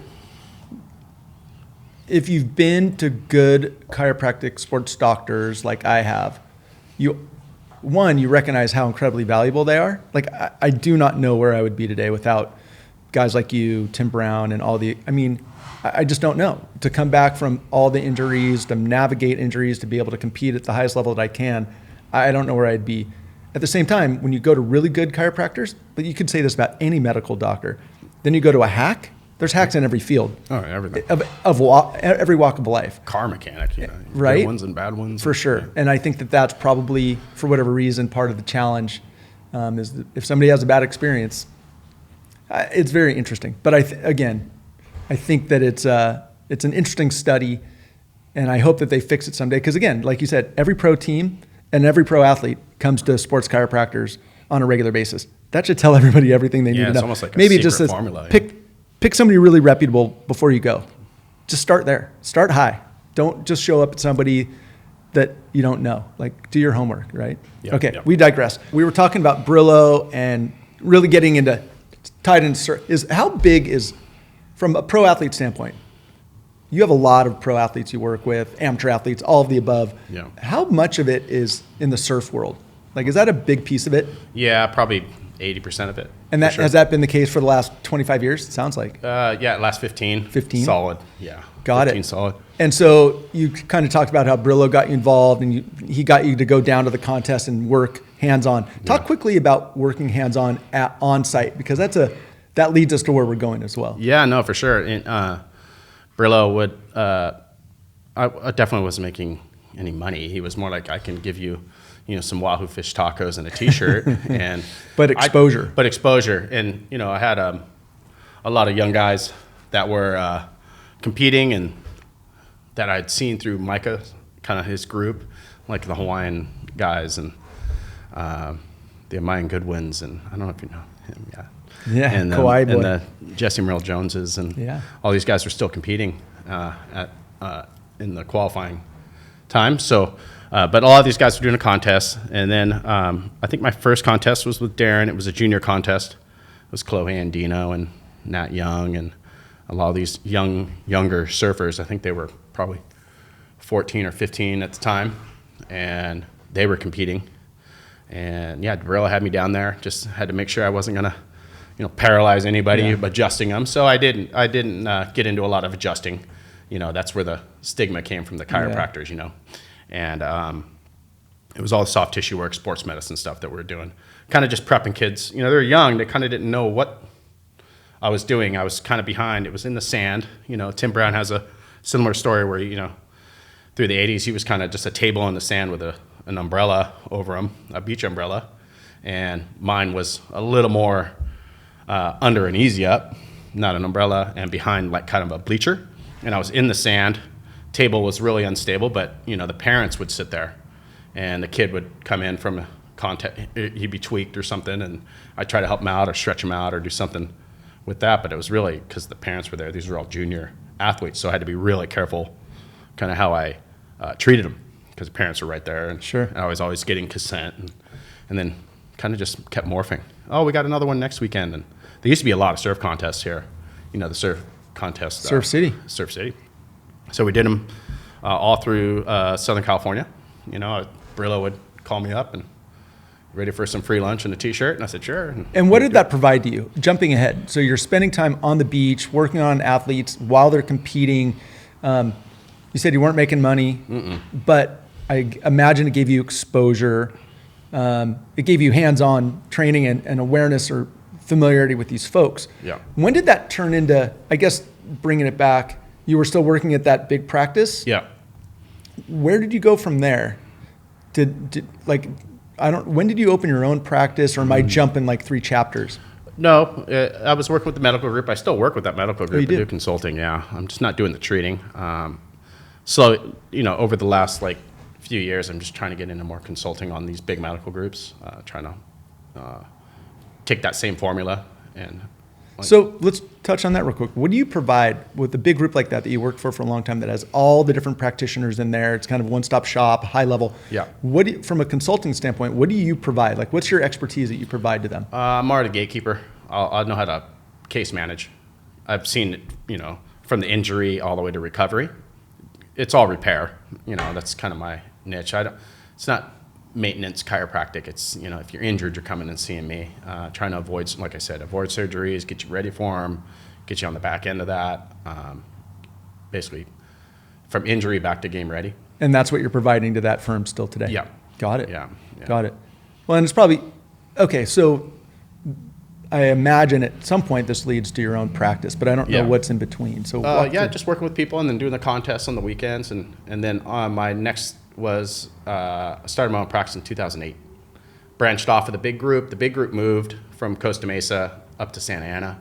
if you've been to good chiropractic sports doctors like I have, you recognize how incredibly valuable they are. Like I do not know where I would be today without guys like you, Tim Brown, and I just don't know. To come back from all the injuries, to navigate injuries, to be able to compete at the highest level that I can, I don't know where I'd be. At the same time, when you go to really good chiropractors, but you could say this about any medical doctor, then you go to a hack. There's hacks in every field. Oh, everything. Every walk of life. Car mechanic, right? Good ones and bad ones. For sure. Yeah. And I think that that's probably, for whatever reason, part of the challenge is that if somebody has a bad experience, it's very interesting. But I think that it's an interesting study, and I hope that they fix it someday. Because again, like you said, every pro team and every pro athlete comes to sports chiropractors on a regular basis. That should tell everybody everything they need to know. It's almost like a maybe secret just says, formula. Pick somebody really reputable before you go. Just start there. Start high. Don't just show up at somebody that you don't know. Like, do your homework, right? Yeah, okay, yeah. We digress. We were talking about Brillo and really getting into tied into how big is, from a pro athlete standpoint, you have a lot of pro athletes you work with, amateur athletes, all of the above. Yeah. How much of it is in the surf world? Like, is that a big piece of it? Yeah, probably 80% of it. And that has that been the case for the last 25 years? It sounds like. Last 15. 15? Solid. Yeah. Got 15 it. solid. And so you kind of talked about how Brillo got you involved, and he got you to go down to the contest and work hands-on. Talk quickly about working hands-on on site, because that leads us to where we're going as well. Yeah, no, for sure. And Brillo would, I definitely wasn't making any money. He was more like, I can give you, some Wahoo fish tacos and a T-shirt, and but exposure. And I had a lot of young guys that were competing, and that I'd seen through Micah, kind of his group, like the Hawaiian guys and the Mayan Goodwins, and I don't know if you know him. Yeah, and Kauai boy. and the Jesse Merrill Joneses, and all these guys were still competing in the qualifying time. So, but all of these guys were doing a contest, and then I think my first contest was with Darren. It was a junior contest. It was Chloe and Dino and Nat Young and a lot of these younger surfers. I think they were probably 14 or 15 at the time, and they were competing. And Brillo had me down there. Just had to make sure I wasn't gonna paralyze anybody adjusting them. So I didn't get into a lot of adjusting. That's where the stigma came from the chiropractors, And it was all the soft tissue work, sports medicine stuff that we were doing. Kind of just prepping kids. They were young. They kind of didn't know what I was doing. I was kind of behind. It was in the sand. Tim Brown has a similar story where, through the 80s, he was kind of just a table in the sand with an umbrella over him, a beach umbrella. And mine was a little more under an easy up, not an umbrella, and behind like kind of a bleacher. And I was in the sand. Table was really unstable, but the parents would sit there, and the kid would come in from a contact. He'd be tweaked or something, and I'd try to help him out or stretch him out or do something with that. But it was really because the parents were there. These were all junior athletes, so I had to be really careful, kind of how I treated them, because the parents were right there, and sure. I was always getting consent, and then kind of just kept morphing. Oh, we got another one next weekend, and there used to be a lot of surf contests here. The surf contest. Surf City. So we did them all through Southern California. Brillo would call me up and ready for some free lunch and a T-shirt, and I said, sure. And what did that provide to you? Jumping ahead. So you're spending time on the beach, working on athletes while they're competing. You said you weren't making money, but I imagine it gave you exposure. It gave you hands-on training and awareness or familiarity with these folks. Yeah. When did that turn into, I guess, bringing it back, you were still working at that big practice? Yeah. Where did you go from there? When did you open your own practice, or am I jumping like 3 chapters? No, I was working with the medical group. I still work with that medical group. You do? Do consulting, yeah. I'm just not doing the treating. So, over the last few years, I'm just trying to get into more consulting on these big medical groups, trying to take that same formula and So let's touch on that real quick. What do you provide with a big group like that you worked for a long time that has all the different practitioners in there? It's kind of one-stop shop, high level. Yeah. From a consulting standpoint, what do you provide? Like, what's your expertise that you provide to them? I'm more the gatekeeper. I know how to case manage. I've seen it, from the injury all the way to recovery. It's all repair. That's kind of my niche. It's not maintenance chiropractic. It's, if you're injured, you're coming and seeing me. Trying to avoid, like I said, avoid surgeries, get you ready for them, get you on the back end of that. Basically, from injury back to game ready. And that's what you're providing to that firm still today? Yeah. Got it. Yeah. Got it. Well, and it's probably, okay, so I imagine at some point this leads to your own practice, but I don't know what's in between. So just working with people and then doing the contests on the weekends. And then my next was, I started my own practice in 2008. Branched off of the big group. The big group moved from Costa Mesa up to Santa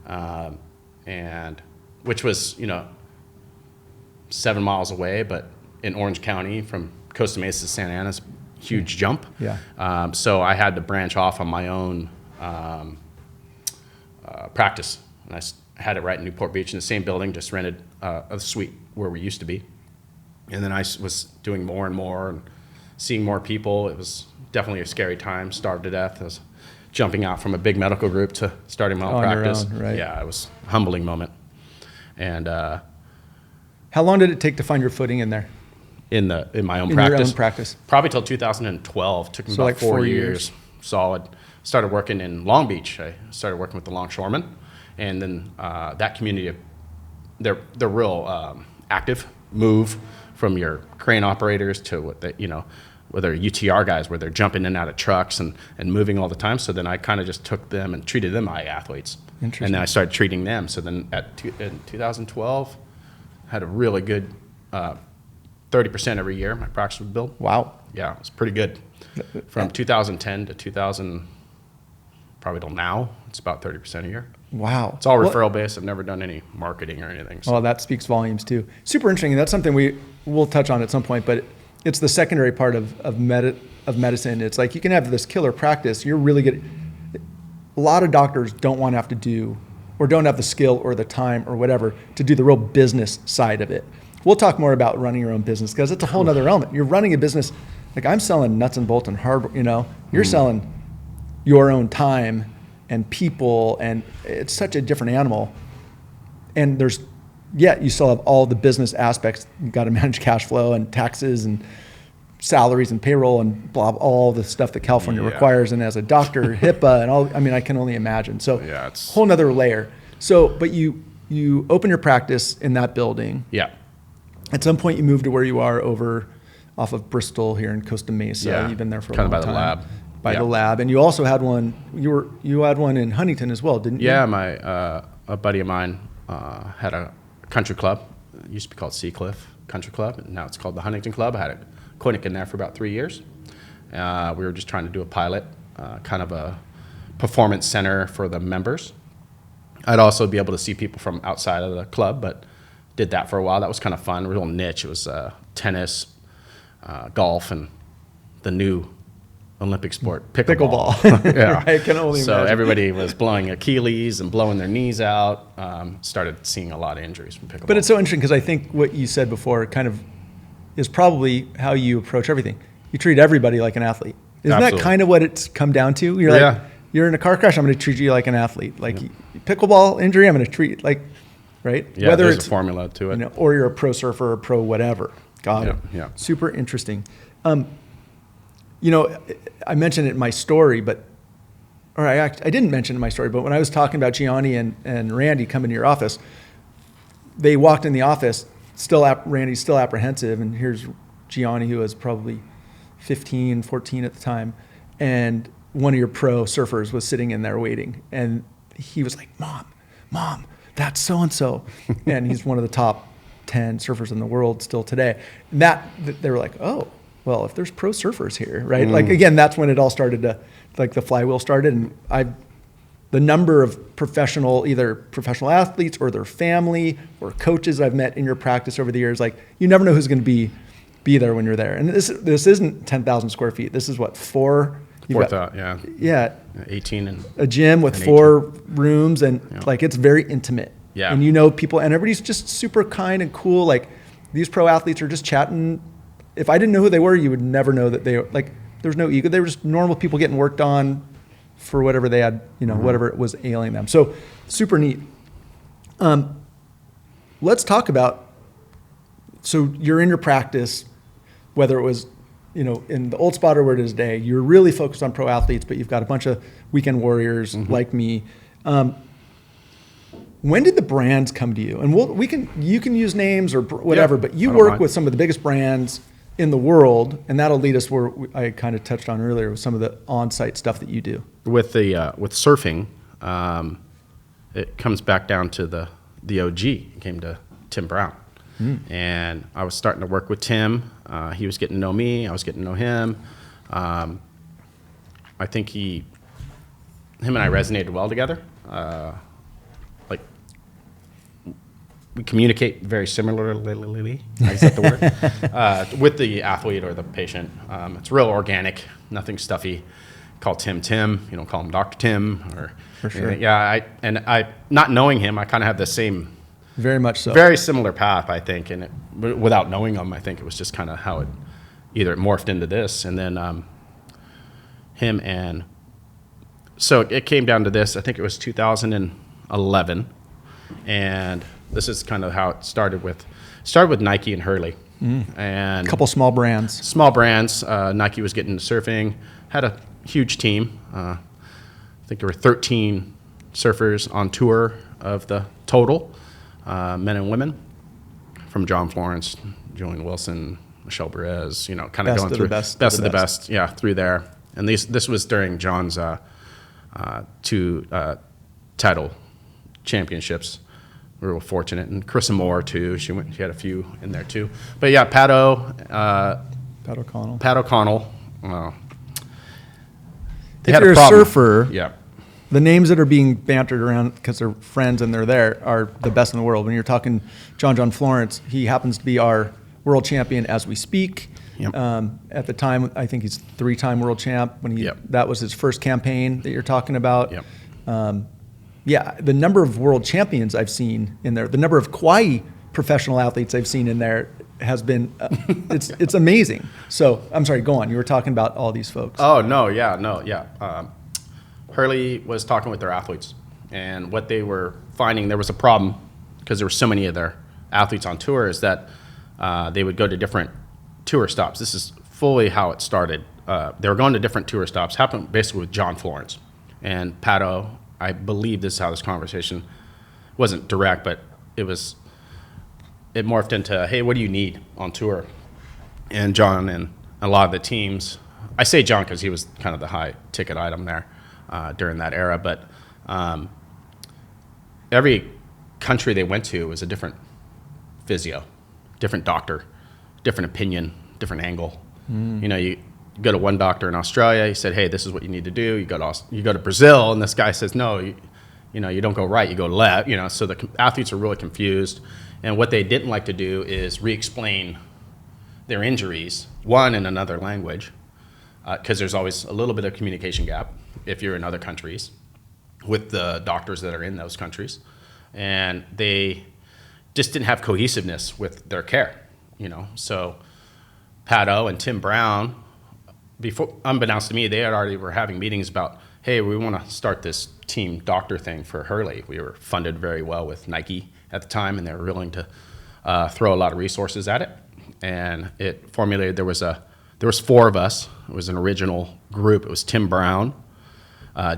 Ana, and which was, 7 miles away, but in Orange County from Costa Mesa to Santa Ana's huge jump. Yeah. So I had to branch off on my own practice. And I had it right in Newport Beach in the same building, just rented a suite where we used to be. And then I was doing more and more and seeing more people. It was definitely a scary time, starved to death. I was jumping out from a big medical group to starting my own practice. Your own, right. Yeah, it was a humbling moment. And how long did it take to find your footing in there? In my own in practice? Your own practice? Probably till 2012. Took me about like 4 years solid. Started working in Long Beach. I started working with the longshoremen. And then that community, they're real active, move from your crane operators to what they, whether UTR guys where they're jumping in and out of trucks and moving all the time. So then I kind of just took them and treated them like athletes. Interesting. And then I started treating them. So then in 2012, had a really good 30% every year my practice would build. Wow. Yeah, it was pretty good. From 2010 to 2000, probably till now, it's about 30% a year. Wow. It's all referral based. I've never done any marketing or anything. So. Well, that speaks volumes too. Super interesting. That's something we'll touch on at some point, but it's the secondary part of medicine. It's like you can have this killer practice. You're really good. A lot of doctors don't want to have to do, or don't have the skill or the time or whatever to do the real business side of it. We'll talk more about running your own business because it's a whole other element. You're running a business, like I'm selling nuts and bolts and hardware, you're selling your own time and people, and it's such a different animal. And you still have all the business aspects. You got to manage cash flow and taxes and salaries and payroll and all the stuff that California requires. And as a doctor, HIPAA and all, I can only imagine. So it's a whole nother layer. So, but you open your practice in that building. Yeah. At some point you moved to where you are over off of Bristol here in Costa Mesa. Yeah. You've been there for a long time. Kind of by the lab. By the lab. And you also had one, you had one in Huntington as well, didn't you? Yeah, a buddy of mine had a country club. It used to be called Seacliff Country Club, and now it's called the Huntington Club. I had a clinic in there for about 3 years. We were just trying to do a pilot, kind of a performance center for the members. I'd also be able to see people from outside of the club, but did that for a while. That was kind of fun, real niche. It was tennis, golf, and the new Olympic sport, pickleball. Yeah, I can only so imagine. Everybody was blowing Achilles and blowing their knees out. Started seeing a lot of injuries from pickleball. But it's so interesting because I think what you said before kind of is probably how you approach everything. You treat everybody like an athlete. Isn't Absolutely. that kind of what it's come down to? You're like, you're in a car crash, I'm going to treat you like an athlete. Like pickleball injury, I'm going to treat like, right? Yeah, whether there's it's a formula to it. Or you're a pro surfer or pro whatever. Got it. Yeah. Super interesting. I mentioned it in my story, I didn't mention it in my story, but when I was talking about Gianni and Randy coming to your office, they walked in the office, Randy's still apprehensive, and here's Gianni, who was probably 15, 14 at the time, and one of your pro surfers was sitting in there waiting, and he was like, Mom, that's so-and-so, and he's one of the top 10 surfers in the world still today. And they were like, oh, well, if there's pro surfers here, right? Like, again, that's when it all started to, like the flywheel started. And the number of either professional athletes or their family or coaches I've met in your practice over the years, like you never know who's going to be there when you're there. And this isn't 10,000 square feet. This is what, 4 Fourth out, yeah. Yeah. 18 and a gym with and 4 rooms and like it's very intimate. Yeah. And you know people and everybody's just super kind and cool. Like these pro athletes are just chatting. If I didn't know who they were, you would never know that they were like there's no ego. They were just normal people getting worked on for whatever they had, whatever it was ailing them. So super neat. Let's talk about, so you're in your practice, whether it was, in the old spot or where it is today, you're really focused on pro athletes, but you've got a bunch of weekend warriors like me. When did the brands come to you? And you can use names or whatever, but you work with some of the biggest brands in the world, and that'll lead us where I kind of touched on earlier with some of the on-site stuff that you do. With surfing, it comes back down to the OG. It came to Tim Brown. And I was starting to work with Tim. He was getting to know me. I was getting to know him. I think him and I resonated well together. Like we communicate very similarly. Is that the word? With the athlete or the patient. It's real organic, nothing stuffy. Call Tim Tim. You don't call him Dr. Tim or for sure. Yeah, I not knowing him, I kind of have the same. Very much so. Very similar path, I think, and without knowing him, I think it was just kind of how it either morphed into this, and then him and so it came down to this. I think it was 2011, and this is kind of how it started with Nike and Hurley, and a couple small brands. Small brands. Nike was getting into surfing, had a huge team. I think there were 13 surfers on tour of the total. Men and women, from John Florence, Julian Wilson, Michelle Perez, kind of going through best of the best, through there. And this was during John's 2 title championships. We were fortunate, and Carissa Moore too. She had a few in there too. But yeah, Pat O'Connell. If you're a surfer, yeah. The names that are being bantered around because they're friends and they're there are the best in the world. When you're talking John Florence, he happens to be our world champion as we speak. Yep. At the time, I think he's 3-time world champ. That was his first campaign that you're talking about. Yep. The number of world champions I've seen in there, the number of Kauai professional athletes I've seen in there has been, it's amazing. So I'm sorry, go on. You were talking about all these folks. Oh, no, yeah. Hurley was talking with their athletes, and what they were finding, there was a problem because there were so many of their athletes on tour, is that they would go to different tour stops. This is fully how it started. They were going to different tour stops, happened basically with John Florence. And Pato, I believe this is how this conversation wasn't direct, but it morphed into, hey, what do you need on tour? And John and a lot of the teams, I say John because he was kind of the high ticket item there. During that era, but every country they went to was a different physio, different doctor, different opinion, different angle. You go to one doctor in Australia, he said, hey, this is what you need to do. You go to Brazil, and this guy says, no, you don't go right, you go left. So the athletes are really confused, and what they didn't like to do is re-explain their injuries, one in another language, because there's always a little bit of communication gap if you're in other countries with the doctors that are in those countries. And they just didn't have cohesiveness with their care, So Pato and Tim Brown, before, unbeknownst to me, they already were having meetings about, hey, we want to start this team doctor thing for Hurley. We were funded very well with Nike at the time, and they were willing to throw a lot of resources at it. And it formulated, there was 4 of us. It was an original group. It was Tim Brown,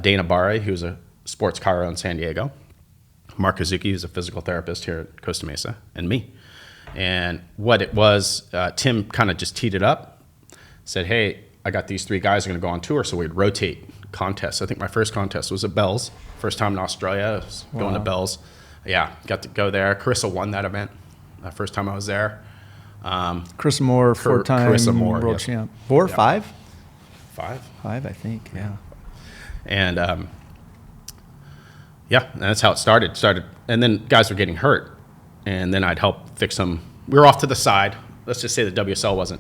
Dana Barre, who's a sports chiro in San Diego, Mark Kazuki, who's a physical therapist here at Costa Mesa, and me. And what it was, Tim kind of just teed it up, said, hey, I got these 3 guys who are going to go on tour, so we'd rotate contests. I think my first contest was at Bell's. First time in Australia, I was going to Bell's. Yeah, got to go there. Carissa won that event, first time I was there. Carissa Moore, 4-time world champ. 4 or 5? 5. 5, I think, yeah. And that's how it started. And then guys were getting hurt, and then I'd help fix them. We were off to the side. Let's just say the WSL wasn't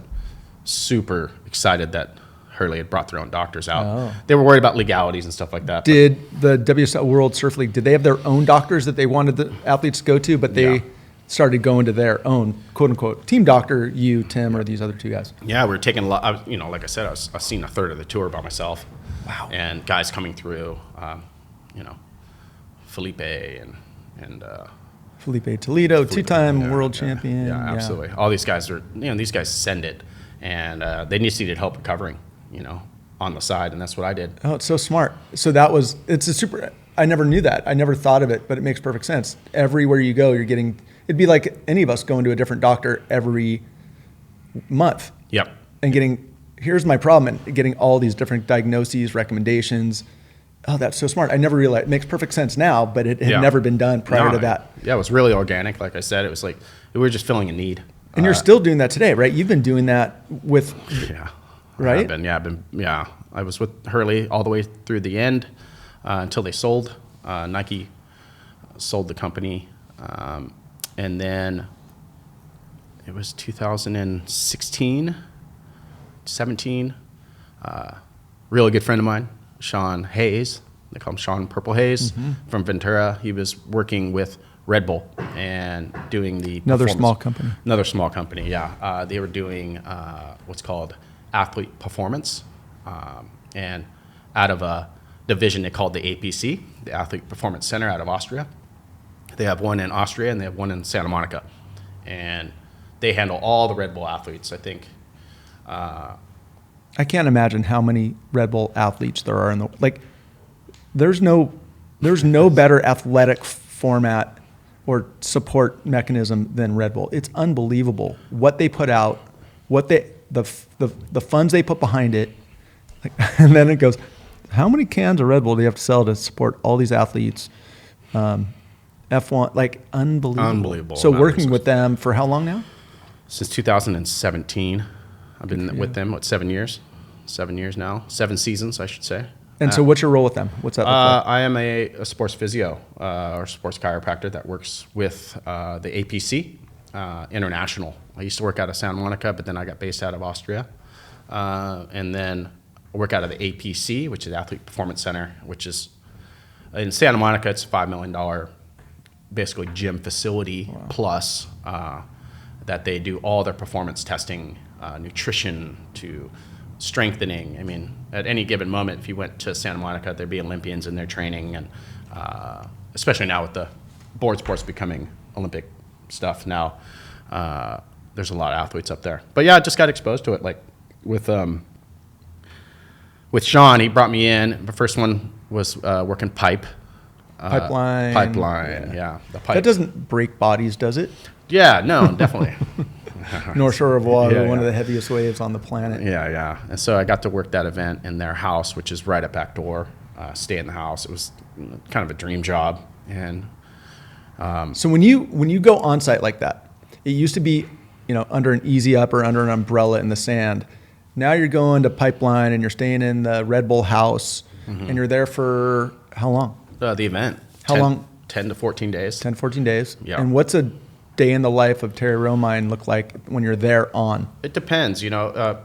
super excited that Hurley had brought their own doctors out. Oh. They were worried about legalities and stuff like that. Did the WSL World Surf League, did they have their own doctors that they wanted the athletes to go to, but they started going to their own quote unquote team doctor, you, Tim, or these other two guys? Yeah, we were taking a lot. Like I said, I was seeing a third of the tour by myself. Wow. And guys coming through, Felipe and Felipe Toledo, two-time world champion. Yeah, absolutely. All these guys these guys send it, and they just needed help recovering, on the side, and that's what I did. Oh, it's so smart. So I never knew that. I never thought of it, but it makes perfect sense. Everywhere you go, it'd be like any of us going to a different doctor every month. Yep. And here's my problem, and getting all these different diagnoses, recommendations. Oh, that's so smart. I never realized. It makes perfect sense now, but it had never been done prior to that. Yeah, it was really organic. Like I said, it was like we were just filling a need. And you're still doing that today, right? You've been doing that with... Yeah. Right? I was with Hurley all the way through the end until they sold. Nike sold the company. And then it was 2016, 17. Really good friend of mine, Sean Hayes. They call him Sean Purple Hayes from Ventura. He was working with Red Bull and doing Another small company. Another small company, yeah. They were doing what's called athlete performance, and out of a division they called the APC, the Athlete Performance Center out of Austria. They have one in Austria and they have one in Santa Monica, and they handle all the Red Bull athletes. I think. I can't imagine how many Red Bull athletes there are there's no better athletic format or support mechanism than Red Bull. It's unbelievable what they put out, the funds they put behind it, and then it goes, how many cans of Red Bull do you have to sell to support all these athletes? F1, unbelievable. So working with them for how long now? Since 2017. I've been with them, 7 years? 7 years now. 7 seasons, I should say. And so what's your role with them? What's that look like? I am a sports physio or sports chiropractor that works with the APC International. I used to work out of Santa Monica, but then I got based out of Austria. And then I work out of the APC, which is Athlete Performance Center, which is in Santa Monica. It's a $5 million basically gym facility plus that they do all their performance testing, nutrition to strengthening. I mean, at any given moment, if you went to Santa Monica, there'd be Olympians in their training, and especially now with the board sports becoming Olympic stuff now, there's a lot of athletes up there. But yeah, I just got exposed to it. Like with Sean, he brought me in. The first one was working pipeline. Yeah. The pipe. That doesn't break bodies, does it? Yeah, no, definitely. North Shore of Water, one of the heaviest waves on the planet. Yeah. And so I got to work that event in their house, which is right up back door. Stay in the house. It was kind of a dream job. And so when you go on site like that, it used to be, under an easy up or under an umbrella in the sand. Now you're going to pipeline and you're staying in the Red Bull house, and you're there for how long? The event. How long? 10 to 14 days. 10 to 14 days. Yeah. And what's a day in the life of Terry Romine look like when you're there on? It depends. The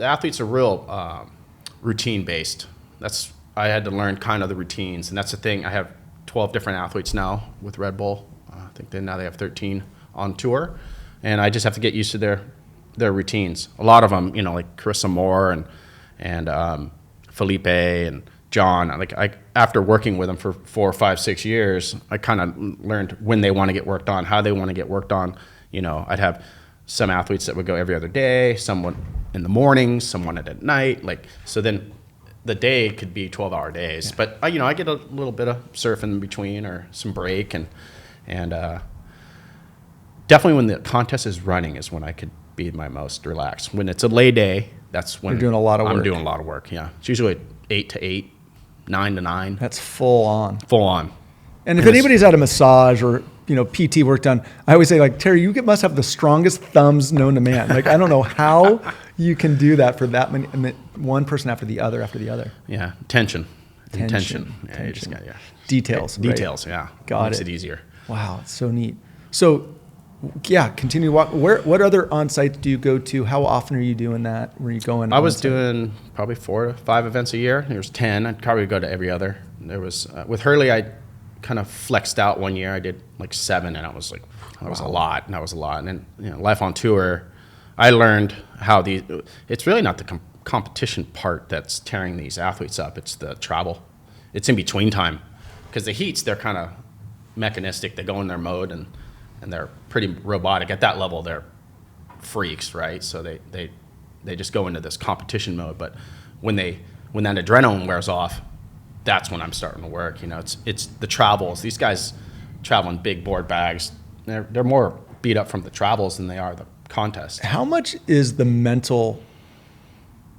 athletes are real routine based. I had to learn kind of the routines, and that's the thing. I have 12 different athletes now with Red Bull. I think now they have 13 on tour, and I just have to get used to their routines. A lot of them, like Carissa Moore and Felipe and John. After working with them for 4, 5, 6 years, I kind of learned when they want to get worked on, how they want to get worked on. I'd have some athletes that would go every other day, someone in the morning, someone at night. So then the day could be 12-hour days. Yeah. But I get a little bit of surf in between or some break, and definitely when the contest is running is when I could be my most relaxed. When it's a lay day, that's when you're doing a lot of work. I'm doing a lot of work. Yeah, it's usually 8 to 8. 9 to 9. That's full on. Full on. And if anybody's had a massage or PT work done, I always say Terry, you must have the strongest thumbs known to man. I don't know how you can do that for that many, one person after the other. Yeah, tension. Yeah, Tension. you just got, Details. Details. Right? Yeah. Makes it easier. Wow, it's so neat. So Yeah, continue walk. What other on sites do you go to? How often are you doing that? Were you going? I was doing probably 4 to 5 events a year. There's 10. I'd probably go to every other. There was with Hurley, I kind of flexed out one year. I did like 7, and I was like, that was a lot, and that was a lot. And then Life on Tour, I learned how it's really not the competition part that's tearing these athletes up. It's the travel. It's in between time, because the heats, they're kind of mechanistic. They go in their mode, and they're pretty robotic. At that level, they're freaks, right? So they just go into this competition mode. But when that adrenaline wears off, that's when I'm starting to work. It's the travels. These guys travel in big board bags. They're more beat up from the travels than they are the contest. How much is the mental?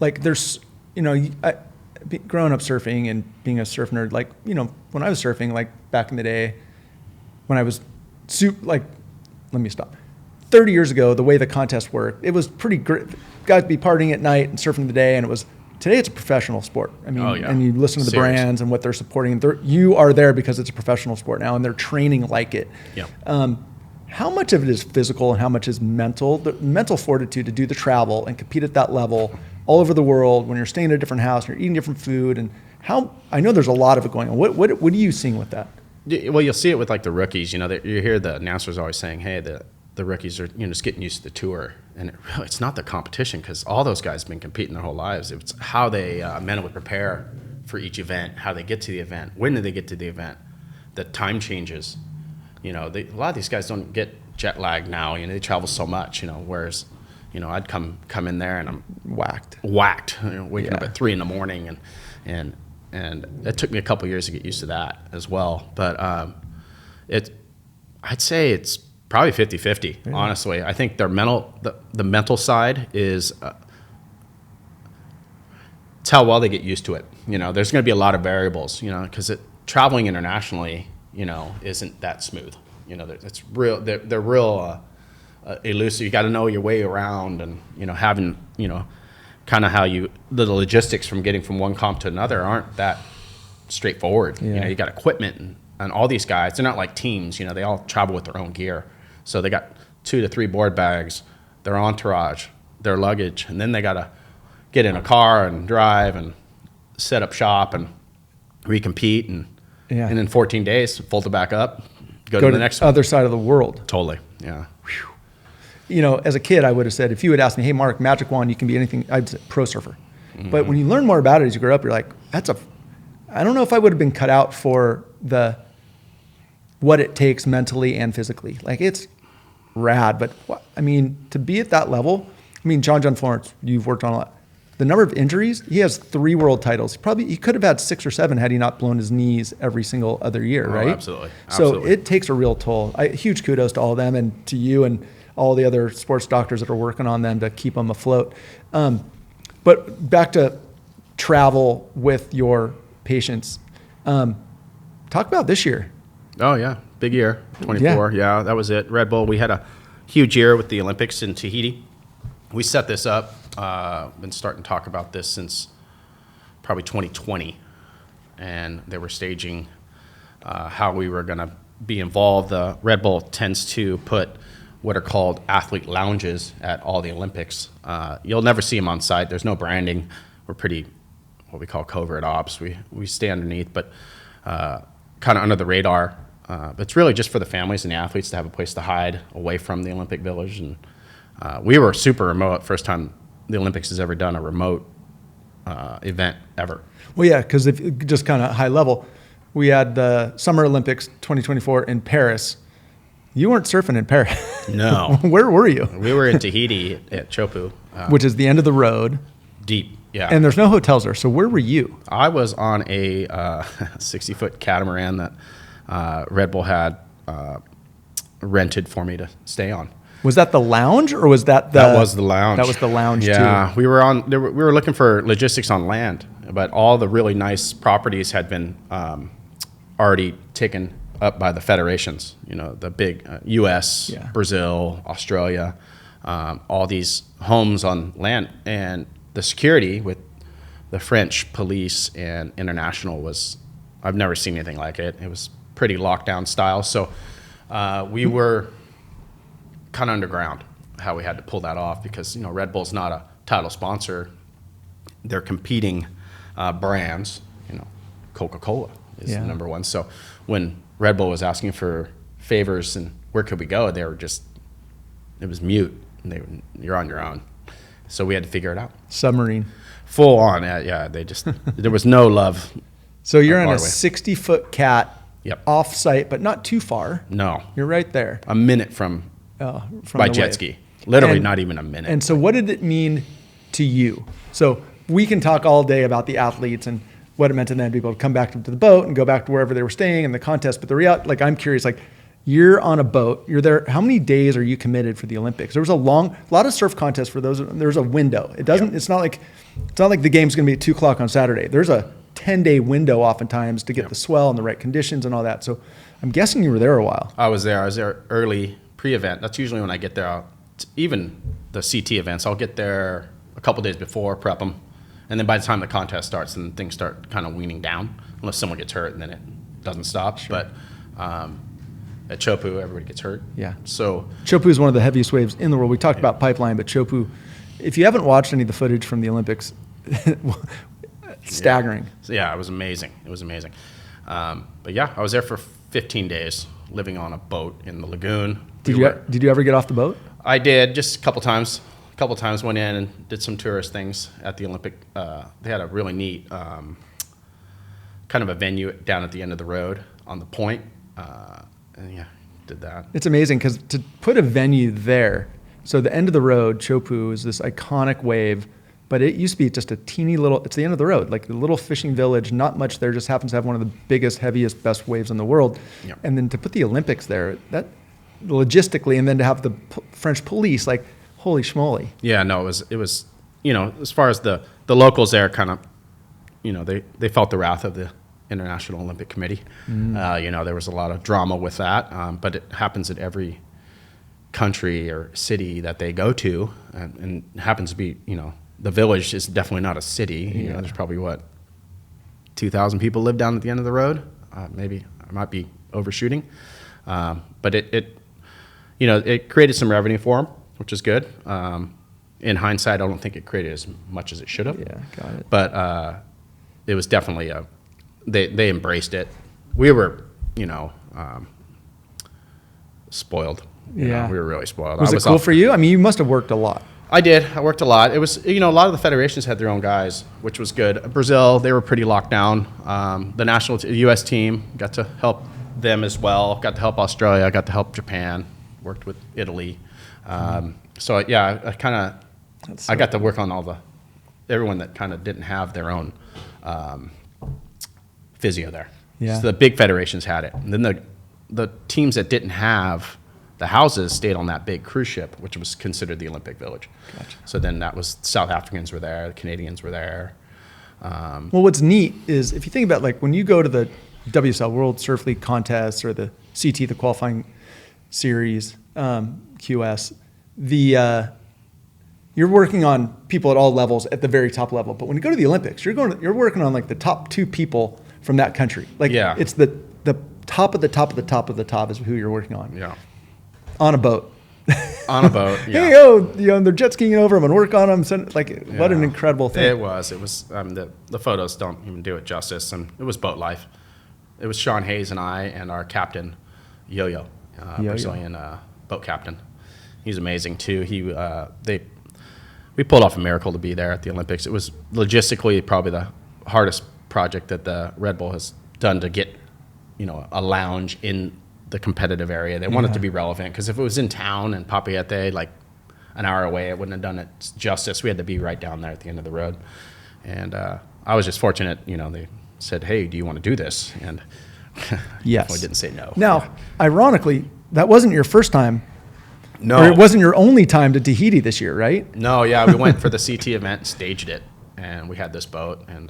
Like, there's, growing up surfing and being a surf nerd. Like, when I was surfing, like back in the day, when I was let me stop. 30 years ago, the way the contest worked, it was pretty great. Guys be partying at night and surfing the day, and today it's a professional sport. I mean, and you listen to the brands and what they're supporting. You are there because it's a professional sport now, and they're training like it. Yeah. How much of it is physical and how much is mental? The mental fortitude to do the travel and compete at that level all over the world when you're staying in a different house and you're eating different food, and I know there's a lot of it going on. What are you seeing with that? Well, you'll see it with like the rookies. You hear the announcers always saying, "Hey, the rookies are just getting used to the tour," and it's not the competition, because all those guys have been competing their whole lives. It's how they mentally prepare for each event, how they get to the event, when do they get to the event, the time changes. A lot of these guys don't get jet lag now. They travel so much. Whereas, I'd come in there and I'm whacked. Waking up at 3 a.m. and it took me a couple years to get used to that as well. But I'd say it's probably 50-50, honestly. I think their the mental side is it's how well they get used to it. There's going to be a lot of variables, because traveling internationally, isn't that smooth. It's real. They're real elusive. You got to know your way around, and having kind of the logistics from getting from one comp to another aren't that straightforward. You got equipment and all these guys. They're not like teams. They all travel with their own gear, so they got 2 to 3 board bags, their entourage, their luggage, and then they got to get in a car and drive and set up shop and recompete and in 14 days fold it back up, go to the next other side of the world. Totally. Yeah. As a kid, I would have said, if you had asked me, "Hey, Mark, magic wand, you can be anything," I'd say pro surfer. Mm-hmm. But when you learn more about it as you grow up, you're like, I don't know if I would have been cut out for what it takes mentally and physically. Like, it's rad, but to be at that level, John Florence, you've worked on a lot. The number of injuries, he has 3 world titles. He could have had 6 or 7 had he not blown his knees every single other year, right? Absolutely. So it takes a real toll. Huge kudos to all of them and to you and all the other sports doctors that are working on them to keep them afloat. But back to travel with your patients. Talk about this year. Oh, yeah. Big year, 24. Yeah, that was it. Red Bull, we had a huge year with the Olympics in Tahiti. We set this up. Been starting to talk about this since probably 2020, and they were staging how we were going to be involved. The Red Bull tends to put what are called athlete lounges at all the Olympics. You'll never see them on site. There's no branding. We're pretty what we call covert ops. We stay underneath, but kind of under the radar. But it's really just for the families and the athletes to have a place to hide away from the Olympic Village. And we were super remote. First time the Olympics has ever done a remote event ever. Well, yeah, because if just kind of high level, we had the Summer Olympics 2024 in Paris. You weren't surfing in Paris. No. Where were you? We were in Tahiti at Chopu. Which is the end of the road. Deep, yeah. And there's no hotels there. So where were you? I was on a 60-foot catamaran that Red Bull had rented for me to stay on. Was that the lounge, or was that the? That was the lounge. That was the lounge too. Yeah, we were looking for logistics on land, but all the really nice properties had been already taken up by the federations. The big U.S., Brazil, Australia, all these homes on land, and the security with the French police and international was, I've never seen anything like it. It was pretty lockdown style. So we were kind of underground how we had to pull that off because, you know, Red Bull's not a title sponsor. They're competing brands. You know, Coca-Cola is the number one. So when Red Bull was asking for favors and where could we go, they were just, it was mute. And you're on your own. So we had to figure it out. Submarine. Full on. Yeah, they just, there was no love. So you're on a 60-foot cat off site, but not too far. No. You're right there. A minute from by jet ski. Literally not even a minute. And so what did it mean to you? So we can talk all day about the athletes and what it meant to them to be able to come back to the boat and go back to wherever they were staying in the contest. But the reality, like, I'm curious, like, you're on a boat, you're there. How many days are you committed for the Olympics? There was a lot of surf contests for those. There's a window. It doesn't, it's not like the game's going to be at 2:00 on Saturday. There's a 10-day window oftentimes to get the swell and the right conditions and all that. So I'm guessing you were there a while. I was there early pre-event. That's usually when I get there. Even the CT events, I'll get there a couple days before, prep them. And then by the time the contest starts, then things start kind of weaning down, unless someone gets hurt and then it doesn't stop. Sure. But at Chopu, everybody gets hurt. Yeah. So Chopu is one of the heaviest waves in the world. We talked about pipeline, but Chopu, if you haven't watched any of the footage from the Olympics, staggering. Yeah, it was amazing. It was amazing. But yeah, I was there for 15 days, living on a boat in the lagoon. Did you ever get off the boat? I did, just a couple times. A couple times went in and did some tourist things at the Olympic. They had a really neat kind of a venue down at the end of the road on the point. And yeah, did that. It's amazing because to put a venue there, so the end of the road, Chopu, is this iconic wave, but it used to be just a teeny little, it's the end of the road, like a little fishing village, not much there, just happens to have one of the biggest, heaviest, best waves in the world. Yep. And then to put the Olympics there, that logistically, and then to have the French police, like, holy schmoly. Yeah, no, it was, you know, as far as the locals there kind of, you know, they felt the wrath of the International Olympic Committee. You know, there was a lot of drama with that, but it happens at every country or city that they go to, and it happens to be, you know, the village is definitely not a city. You know, there's probably 2,000 people live down at the end of the road. Maybe I might be overshooting, but it you know, it created some revenue for them, which is good. In hindsight, I don't think it created as much as it should have. Yeah, got it. But it was definitely they embraced it. We were, you know, spoiled. You know, we were really spoiled. Was it cool for you? I mean, you must have worked a lot. I did. I worked a lot. It was, you know, a lot of the federations had their own guys, which was good. Brazil, they were pretty locked down. The national U.S. team, got to help them as well. Got to help Australia. Got to help Japan. Worked with Italy. So yeah, I got to work on everyone that kind of didn't have their own physio there. Yeah. So the big federations had it, and then the teams that didn't have the houses stayed on that big cruise ship, which was considered the Olympic Village. Gotcha. So then that was South Africans were there, the Canadians were there. Well, what's neat is if you think about, like, when you go to the WSL World Surf League contests or the CT, the qualifying series, QS, you're working on people at all levels at the very top level. But when you go to the Olympics, you're working on like the top 2 people from that country. Like, it's the top of the top of the top of the top is who you're working on. Yeah. On a boat. On a boat, yeah. Hey, you know, they're jet skiing over them and work on them. What an incredible thing. It was. The photos don't even do it justice, and it was boat life. It was Sean Hayes and I and our captain, Yo-Yo, Brazilian boat captain. He's amazing too. We pulled off a miracle to be there at the Olympics. It was logistically probably the hardest project that the Red Bull has done to get, you know, a lounge in the competitive area. They wanted it to be relevant, because if it was in town in Papeete, like an hour away, it wouldn't have done it justice. We had to be right down there at the end of the road. And I was just fortunate, you know, they said, hey, do you want to do this? And yes. I didn't say no. Now, ironically, that wasn't your first time. No. Or it wasn't your only time to Tahiti this year, right? No, yeah. We went for the CT event, staged it, and we had this boat, and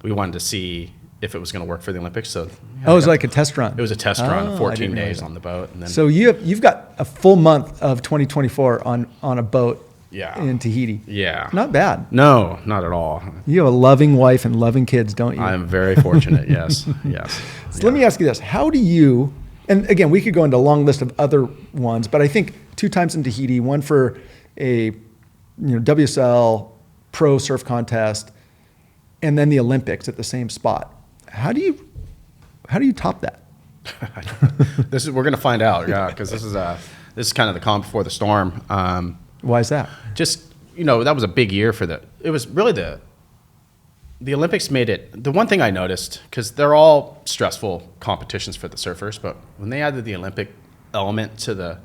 we wanted to see if it was going to work for the Olympics. So it was like a test run. It was a test run, 14 days on the boat. And then, so you've got a full month of 2024 on a boat in Tahiti. Yeah. Not bad. No, not at all. You have a loving wife and loving kids, don't you? I'm very fortunate, yes. Yes. So let me ask you this. How do you and again, we could go into a long list of other ones, but I think 2 times in Tahiti, one for a WSL pro surf contest, and then the Olympics at the same spot. How do you top that? We're going to find out, yeah, because this is kind of the calm before the storm. Why is that? Just, that was a big year it was really the Olympics made it, the one thing I noticed, because they're all stressful competitions for the surfers, but when they added the Olympic element to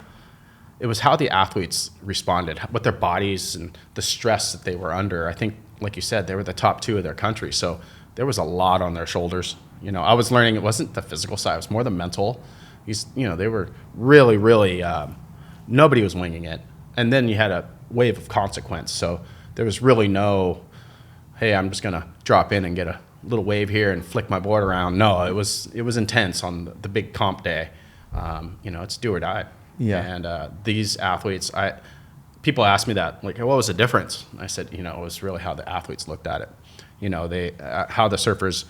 it was how the athletes responded, what their bodies and the stress that they were under. I think, like you said, they were the top 2 of their country, so there was a lot on their shoulders. I was learning it wasn't the physical side, it was more the mental. They were really, really, nobody was winging it. And then you had a wave of consequence, so there was really no, hey, I'm just gonna drop in and get a little wave here and flick my board around. No, it was intense on the big comp day. It's do or die. Yeah. And these athletes, people ask me that, like, what was the difference? I said, it was really how the athletes looked at it. How the surfers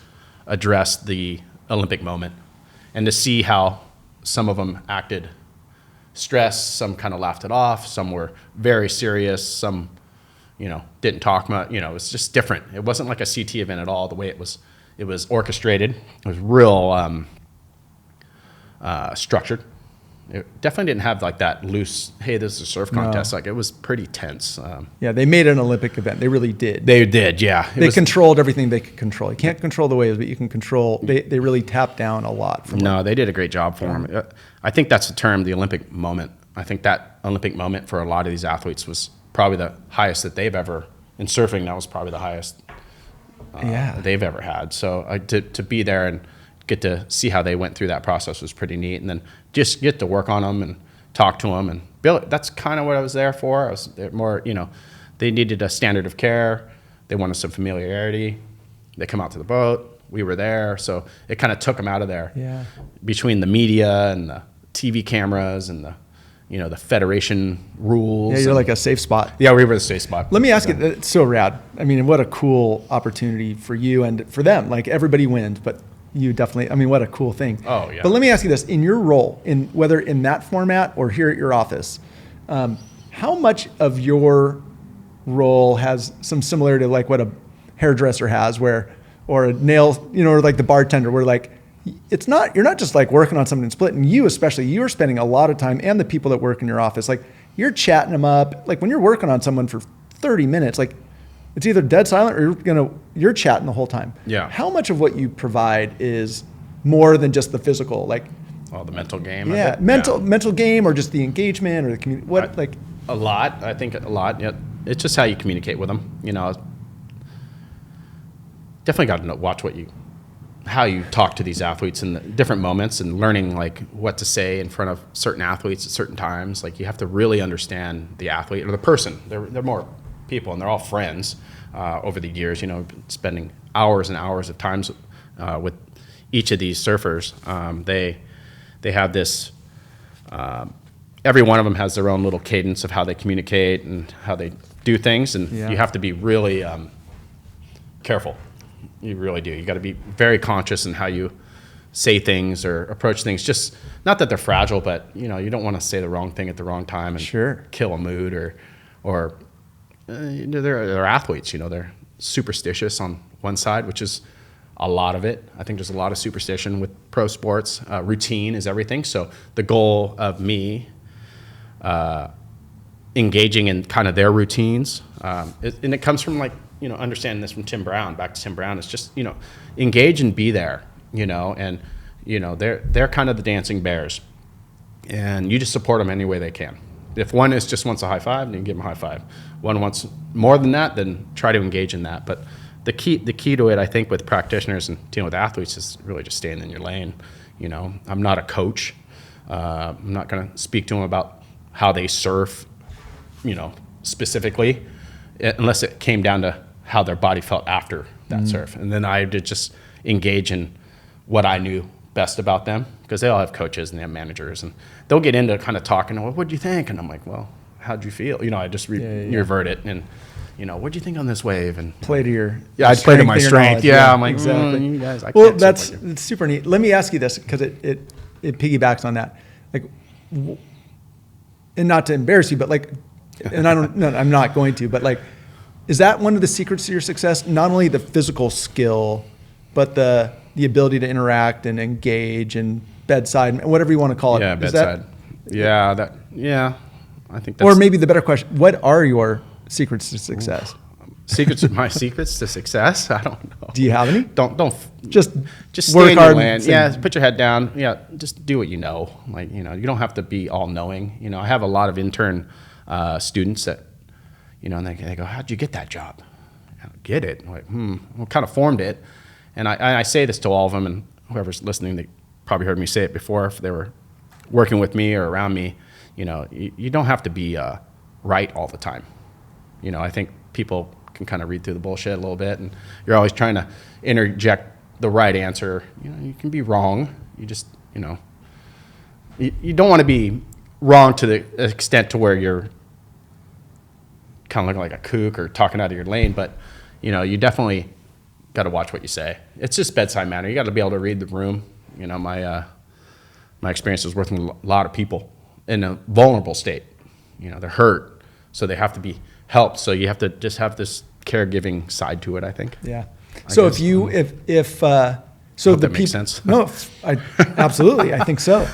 addressed the Olympic moment, and to see how some of them acted stressed, some kind of laughed it off, some were very serious, some didn't talk much. It was just different. It wasn't like a CT event at all. The way it was orchestrated. It was real structured. It definitely didn't have like that loose, hey, this is a surf contest. No. Like, it was pretty tense. Yeah, they made it an Olympic event. They really did. They did, yeah. They controlled everything they could control. You can't control the waves, but you can control. They really tapped down a lot. They did a great job for them. I think that's the term, the Olympic moment. I think that Olympic moment for a lot of these athletes was probably the highest that they've ever, in surfing, that was probably the highest they've ever had. So to be there and get to see how they went through that process was pretty neat. And then just get to work on them and talk to them and build. That's kind of what I was there for. I was there more, they needed a standard of care. They wanted some familiarity. They come out to the boat. We were there. So it kind of took them out of there. Yeah. Between the media and the TV cameras and the federation rules. Yeah, you're like a safe spot. Yeah, we were the safe spot. Let me ask you, it's so rad. I mean, what a cool opportunity for you and for them. Like, everybody wins, but you definitely, what a cool thing. Oh, yeah. But let me ask you this, in your role, whether in that format or here at your office, how much of your role has some similarity to like what a hairdresser has or a nail, or like the bartender, where like, you're not just like working on something and splitting. You especially, you are spending a lot of time, and the people that work in your office, like, you're chatting them up. Like, when you're working on someone for 30 minutes, like, it's either dead silent or you're chatting the whole time. Yeah. How much of what you provide is more than just the physical, like? Oh, the mental game. Yeah, mental game, or just the engagement or the community. A lot. I think a lot. Yeah, it's just how you communicate with them. Definitely got to watch how you talk to these athletes in the different moments, and learning like what to say in front of certain athletes at certain times. Like, you have to really understand the athlete or the person. They're more people, and they're all friends over the years. Spending hours and hours of times with each of these surfers. They have this. Every one of them has their own little cadence of how they communicate and how they do things, and you have to be really careful. You really do. You got to be very conscious in how you say things or approach things. Just not that they're fragile, but you don't want to say the wrong thing at the wrong time and kill a mood or they're athletes. They're superstitious on one side, which is a lot of it. I think there's a lot of superstition with pro sports. Routine is everything. So the goal of me engaging in kind of their routines, and it comes from like, understanding this from Tim Brown, back to Tim Brown, it's just, engage and be there, and, they're kind of the dancing bears, and you just support them any way they can. If one just wants a high five, then you give them a high five. One wants more than that, then try to engage in that. But the key to it, I think, with practitioners and dealing with athletes is really just staying in your lane. I'm not a coach. I'm not going to speak to them about how they surf, specifically, unless it came down to how their body felt after that surf. And then I did just engage in what I knew best about them, because they all have coaches and they have managers, and they'll get into kind of talking, well, what'd you think? And I'm like, well, how'd you feel? I just revert it, and what'd you think on this wave? And play to your I play to my strength. Yeah, I'm like, exactly. You guys, That's super neat. Let me ask you this, because it piggybacks on that. Like, and not to embarrass you, but like, and I don't, no, I'm not going to, but like, is that one of the secrets to your success? Not only the physical skill, but the ability to interact and engage and bedside, whatever you want to call it. Yeah, bedside. I think that's... Or maybe the better question, what are your secrets to success? My secrets to success? I don't know. Do you have any? Don't just stay work in hard. Your lane. Yeah, put your head down. Yeah, just do what you know. Like, you don't have to be all knowing. I have a lot of intern students that, and they go, "How'd you get that job?" I don't get it. I'm like, what kind of formed it? And I say this to all of them, and whoever's listening, they probably heard me say it before if they were working with me or around me. You don't have to be right all the time. I think people can kind of read through the bullshit a little bit, and you're always trying to interject the right answer. You can be wrong. You just, you don't want to be wrong to the extent to where you're kind of looking like a kook or talking out of your lane, but you definitely got to watch what you say. It's just bedside manner. You got to be able to read the room. My experience is working with a lot of people in a vulnerable state. They're hurt, so they have to be helped. So you have to just have this caregiving side to it, I think. Yeah. So if that makes sense. No, absolutely, I think so.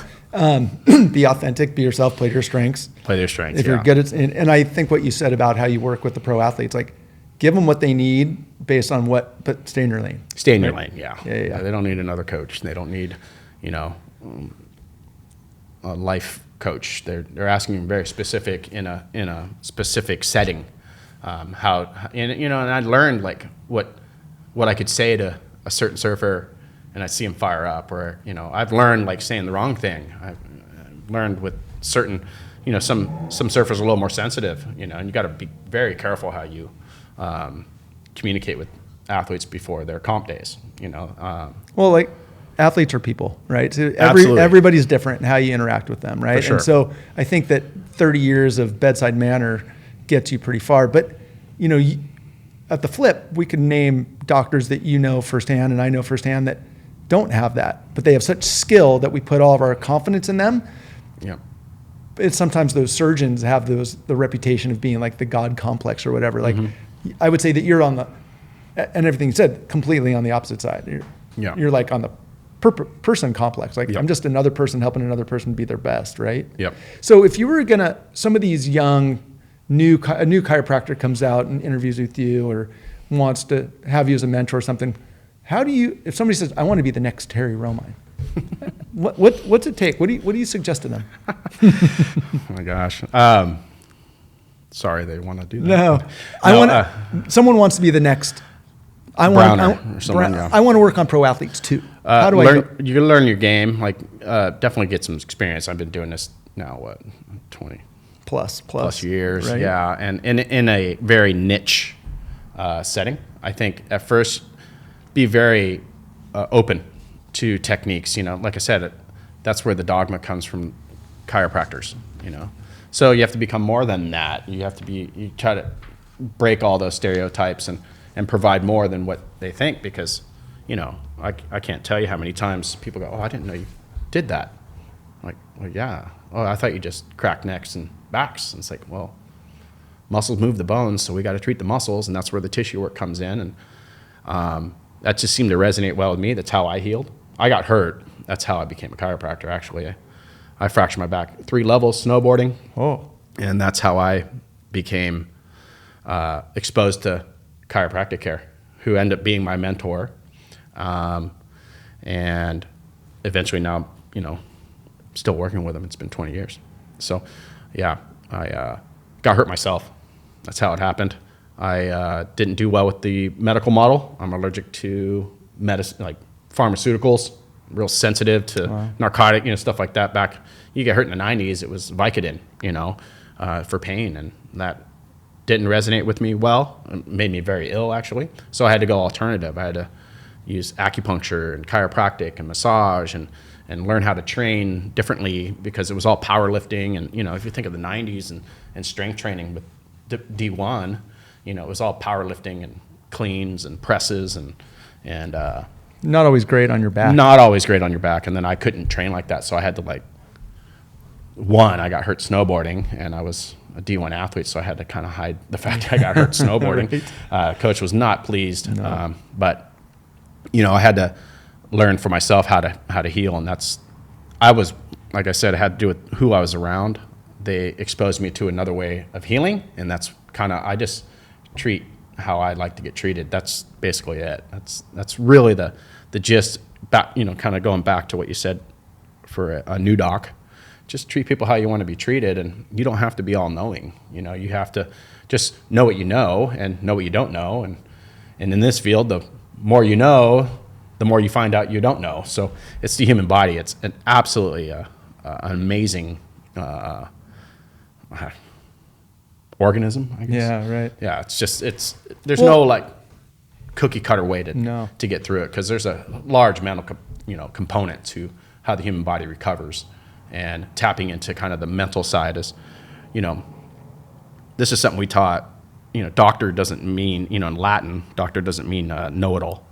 Be authentic, be yourself, play to your strengths. Play their strengths. If you're good at, and I think what you said about how you work with the pro athletes, like give them what they need based on but stay in your lane. Stay in your lane. Yeah. Yeah. They don't need another coach. They don't need, a life coach. They're asking them very specific in a specific setting. And I learned like what I could say to a certain surfer, and I see him fire up, or I've learned like saying the wrong thing. I've learned with certain, some surfers are a little more sensitive, and you got to be very careful how you communicate with athletes before their comp days. Well, like athletes are people, right? So Absolutely. Everybody's different in how you interact with them, right? For sure. And so I think that 30 years of bedside manner gets you pretty far. But at the flip, we can name doctors that firsthand, and I know firsthand that don't have that, but they have such skill that we put all of our confidence in them. Yeah. It's sometimes those surgeons have the reputation of being like the God complex or whatever. Like, I would say that you're on and everything you said, completely on the opposite side. You're like on the person complex. Like, I'm just another person helping another person be their best, right? Yep. So if you were some of these young, a new chiropractor comes out and interviews with you or wants to have you as a mentor or something, if somebody says, I want to be the next Terry Romine, what's it take? What do you suggest to them? Oh my gosh. Sorry, they want to do that. No, someone wants to be the next. I want to work on pro athletes too. How do I? You can learn your game. Like, definitely get some experience. I've been doing this now, 20 plus years. Right? Yeah, and in a very niche setting. I think at first be very open to techniques. Like I said, that's where the dogma comes from chiropractors. So you have to become more than that. You try to break all those stereotypes and provide more than what they think, because, I can't tell you how many times people go, oh, I didn't know you did that. I'm like, well, yeah. Oh, I thought you just cracked necks and backs. And it's like, well, muscles move the bones, so we got to treat the muscles, and that's where the tissue work comes in. And that just seemed to resonate well with me. That's how I healed. I got hurt. That's how I became a chiropractor, actually. I fractured my back 3 levels snowboarding. Oh. And that's how I became exposed to chiropractic care, who ended up being my mentor. And eventually now, still working with him. It's been 20 years. So, yeah, I got hurt myself. That's how it happened. I didn't do well with the medical model. I'm allergic to medicine, like pharmaceuticals, real sensitive to narcotic, stuff like that. Back, you get hurt in the 90s, it was Vicodin, for pain, and that didn't resonate with me well. It made me very ill, actually. So I had to go alternative. I had to use acupuncture and chiropractic and massage and learn how to train differently, because it was all powerlifting. And, if you think of the 90s and strength training with D1, it was all powerlifting and cleans and presses and Not always great on your back. Not always great on your back. And then I couldn't train like that. So I had to I got hurt snowboarding, and I was a D1 athlete. So I had to kind of hide the fact that I got hurt snowboarding. Right. Coach was not pleased. No. But, I had to learn for myself how to heal. And like I said, it had to do with who I was around. They exposed me to another way of healing. And that's I just treat how I like to get treated. That's basically it. That's really the gist. Kind of going back to what you said for a new doc. Just treat people how you want to be treated, and you don't have to be all knowing. You have to just know what you know and know what you don't know. And in this field, the more you know, the more you find out you don't know. So it's the human body. It's an absolutely an amazing organism, I guess. Yeah, right. Yeah, there's no cookie cutter way to get through it, because there's a large mental component to how the human body recovers, and tapping into kind of the mental side is, this is something we taught. Doctor doesn't mean, in Latin, doctor doesn't mean know-it-all.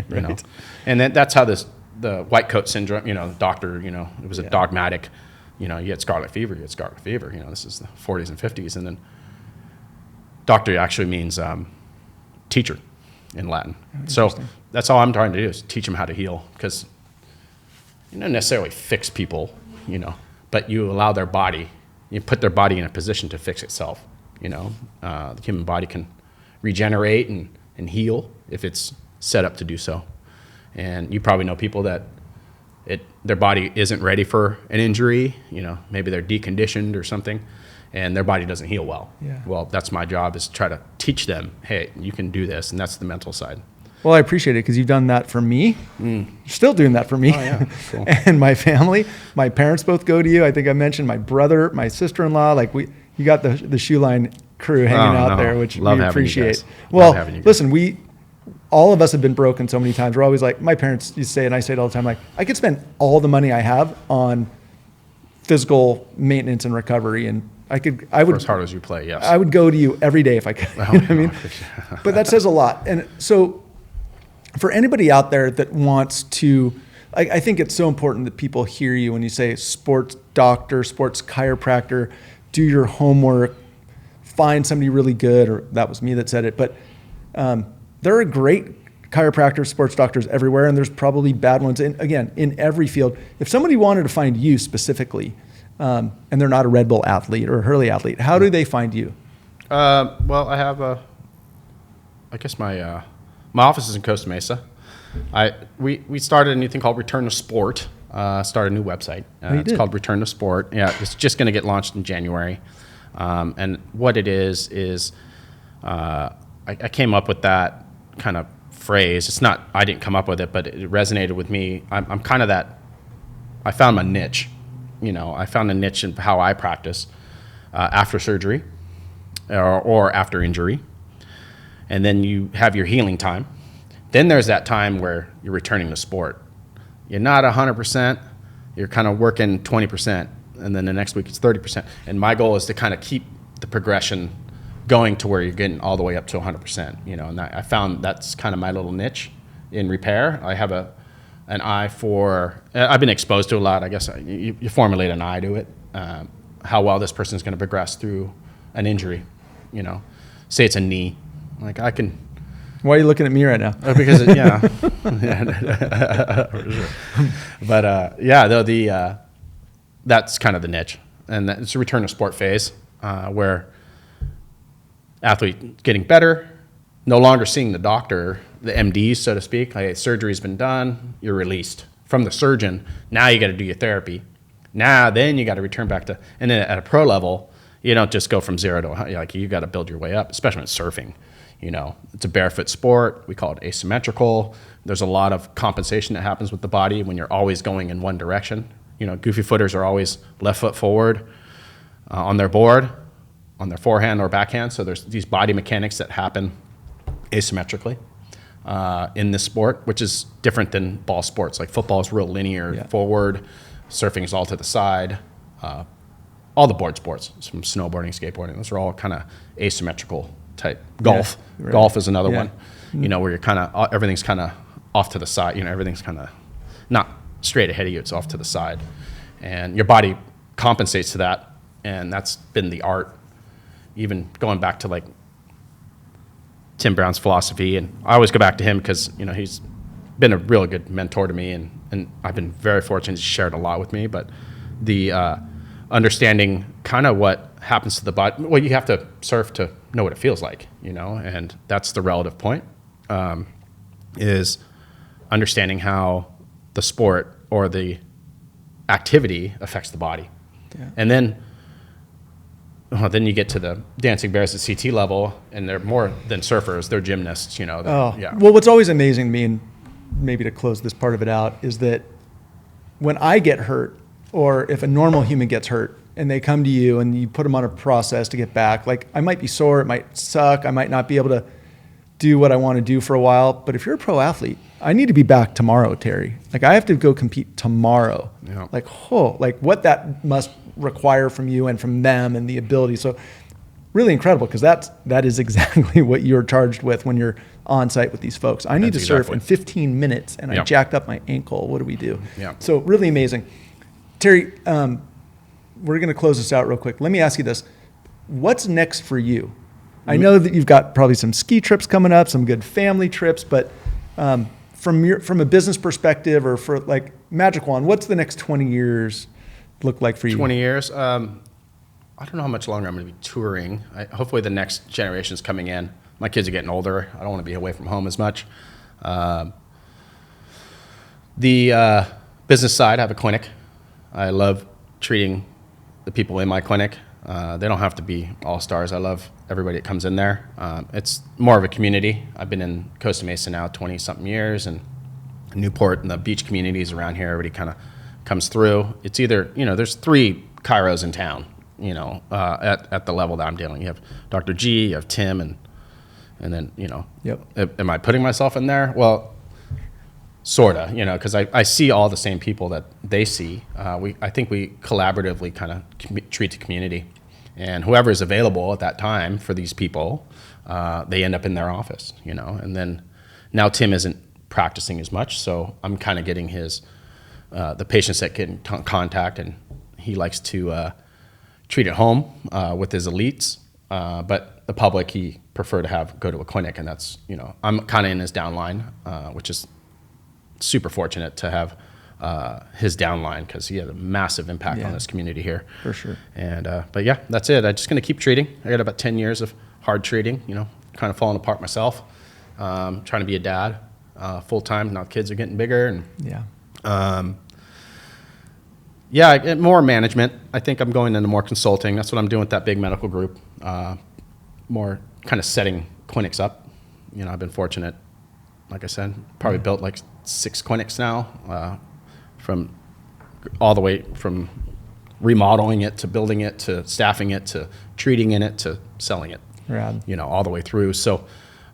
Right. And that's how the white coat syndrome, doctor, it was a dogmatic. You had scarlet fever, this is the 40s and 50s. And then doctor actually means teacher in Latin. So that's all I'm trying to do, is teach them how to heal, because you don't necessarily fix people, but you allow their body, you put their body in a position to fix itself. The human body can regenerate and heal if it's set up to do so. And you probably know people that their body isn't ready for an injury, maybe they're deconditioned or something, and their body doesn't heal well. Yeah. Well, that's my job, is to try to teach them, hey, you can do this, and that's the mental side. Well, I appreciate it, because you've done that for me. You're still doing that for me. Oh, yeah. Cool. And my family. My parents both go to you. I think I mentioned my brother, my sister-in-law. You got the Shoe Line crew hanging out there, which we appreciate. Well, listen, all of us have been broken so many times. We're always like, my parents used to say, and I say it all the time, I could spend all the money I have on physical maintenance and recovery, and I would, for as hard as you play, yes. I would go to you every day if I could. You know what I mean? But that says a lot. And so for anybody out there that wants to, I think it's so important that people hear you when you say sports doctor, sports chiropractor, do your homework, find somebody really good, or that was me that said it. But there are great chiropractors, sports doctors everywhere, and there's probably bad ones, in every field. If somebody wanted to find you specifically, and they're not a Red Bull athlete or a Hurley athlete, how do they find you? Well, I have I guess my office is in Costa Mesa. We started a new thing called Return to Sport. Started a new website. It's called Return to Sport. Yeah, it's just going to get launched in January. And what it is I came up with that kind of phrase. It's not, I didn't come up with it, but it resonated with me. I'm kind of that, I found my niche. I found a niche in how I practice after surgery or after injury. And then you have your healing time. Then there's that time where you're returning to sport. You're not 100%, you're kind of working 20%, and then the next week it's 30%. And my goal is to kind of keep the progression going to where you're getting all the way up to 100%, and I found that's kind of my little niche in repair. I have an eye for, I've been exposed to a lot, I guess you formulate an eye to it, how well this person's going to progress through an injury, say it's a knee, I can. Why are you looking at me right now? Because yeah. But that's kind of the niche, and it's a return to sport phase where athlete getting better, no longer seeing the doctor, the MDs, so to speak. Surgery's been done, you're released from the surgeon. Now you got to do your therapy. Then you got to return back to, and then at a pro level, you don't just go from 0 to 100. You got to build your way up, especially with surfing. It's a barefoot sport. We call it asymmetrical. There's a lot of compensation that happens with the body when you're always going in one direction. Goofy footers are always left foot forward on their board, on their forehand or backhand. So there's these body mechanics that happen asymmetrically in this sport, which is different than ball sports. Like football is real linear forward. Surfing is all to the side. All the board sports, from snowboarding, skateboarding, those are all kind of asymmetrical type. Golf. Golf is another one, where you're kind of, everything's kind of off to the side. You know, everything's kind of not straight ahead of you. It's off to the side. And your body compensates to that. And that's been the art, even going back to like Tim Brown's philosophy. And I always go back to him because, you know, he's been a real good mentor to me. And I've been very fortunate. He's shared a lot with me. But the understanding kind of what happens to the body, well, you have to surf to know what it feels like, you know, and that's the relative point, is understanding how the sport or the activity affects the body. Yeah. And then you get to the dancing bears at CT level, and they're more than surfers, they're gymnasts, you know. Yeah. Well, what's always amazing to me, and maybe to close this part of it out, is that when I get hurt, or if a normal human gets hurt and they come to you and you put them on a process to get back, like I might be sore, it might suck, I might not be able to do what I want to do for a while. But if you're a pro athlete, I need to be back tomorrow, Terry. Like I have to go compete tomorrow. Yeah. Like what that must require from you and from them and the ability. So really incredible, because that is exactly what you're charged with when you're on site with these folks. I need to surf in 15 minutes and I jacked up my ankle. What do we do? Yeah. So really amazing. Terry, we're going to close this out real quick. Let me ask you this. What's next for you? I know that you've got probably some ski trips coming up, some good family trips, but from a business perspective, or for like Magic Wand, what's the next 20 years look like for you? 20 years? I don't know how much longer I'm going to be touring. Hopefully the next generation's coming in. My kids are getting older. I don't want to be away from home as much. The business side, I have a clinic. I love treating the people in my clinic. They don't have to be all-stars. I love everybody that comes in there. It's more of a community. I've been in Costa Mesa now 20-something years, and Newport and the beach communities around here, everybody kind of comes through. It's either, you know, there's 3 chiros in town, you know, at the level that I'm dealing. You have Dr. G, you have Tim, and then, you know, am I putting myself in there? Well, sorta, you know, because I see all the same people that they see. I think we collaboratively kind of treat the community, and whoever is available at that time for these people, they end up in their office, you know. And then now Tim isn't practicing as much, so I'm kind of getting his the patients that get in contact, and he likes to treat at home with his elites, but the public he prefer to go to a clinic, and that's, you know, I'm kind of in his downline, which is super fortunate to have his downline, because he had a massive impact on this community here. For sure. And but yeah, that's it. I'm just going to keep treating. I got about 10 years of hard treating, you know, kind of falling apart myself, trying to be a dad full time. Now kids are getting bigger, and more management. I think I'm going into more consulting. That's what I'm doing with that big medical group. More kind of setting clinics up. You know, I've been fortunate. Like I said, probably built like 6 clinics now, from all the way from remodeling it to building it to staffing it to treating in it to selling it. Rad. You know, all the way through. So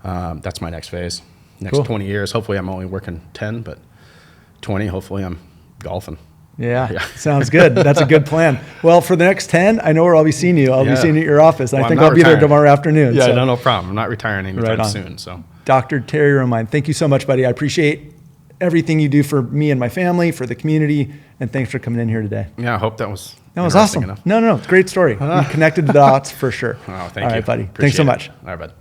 that's my next phase. Next 20 years, hopefully I'm only working 10, but 20, hopefully I'm golfing. Yeah. Sounds good. That's a good plan. Well, for the next 10, I know where I'll be seeing you. I'll be seeing you at your office. Well, I think I'll be there tomorrow afternoon. Yeah, so. No problem. I'm not retiring anytime soon. So, Dr. Terry Romine, thank you so much, buddy. I appreciate everything you do for me and my family, for the community, and thanks for coming in here today. Yeah, I hope that was awesome. Enough. No, it's a great story. You connected the dots for sure. Oh, thank you. All right, buddy. Thanks so much. All right, bud.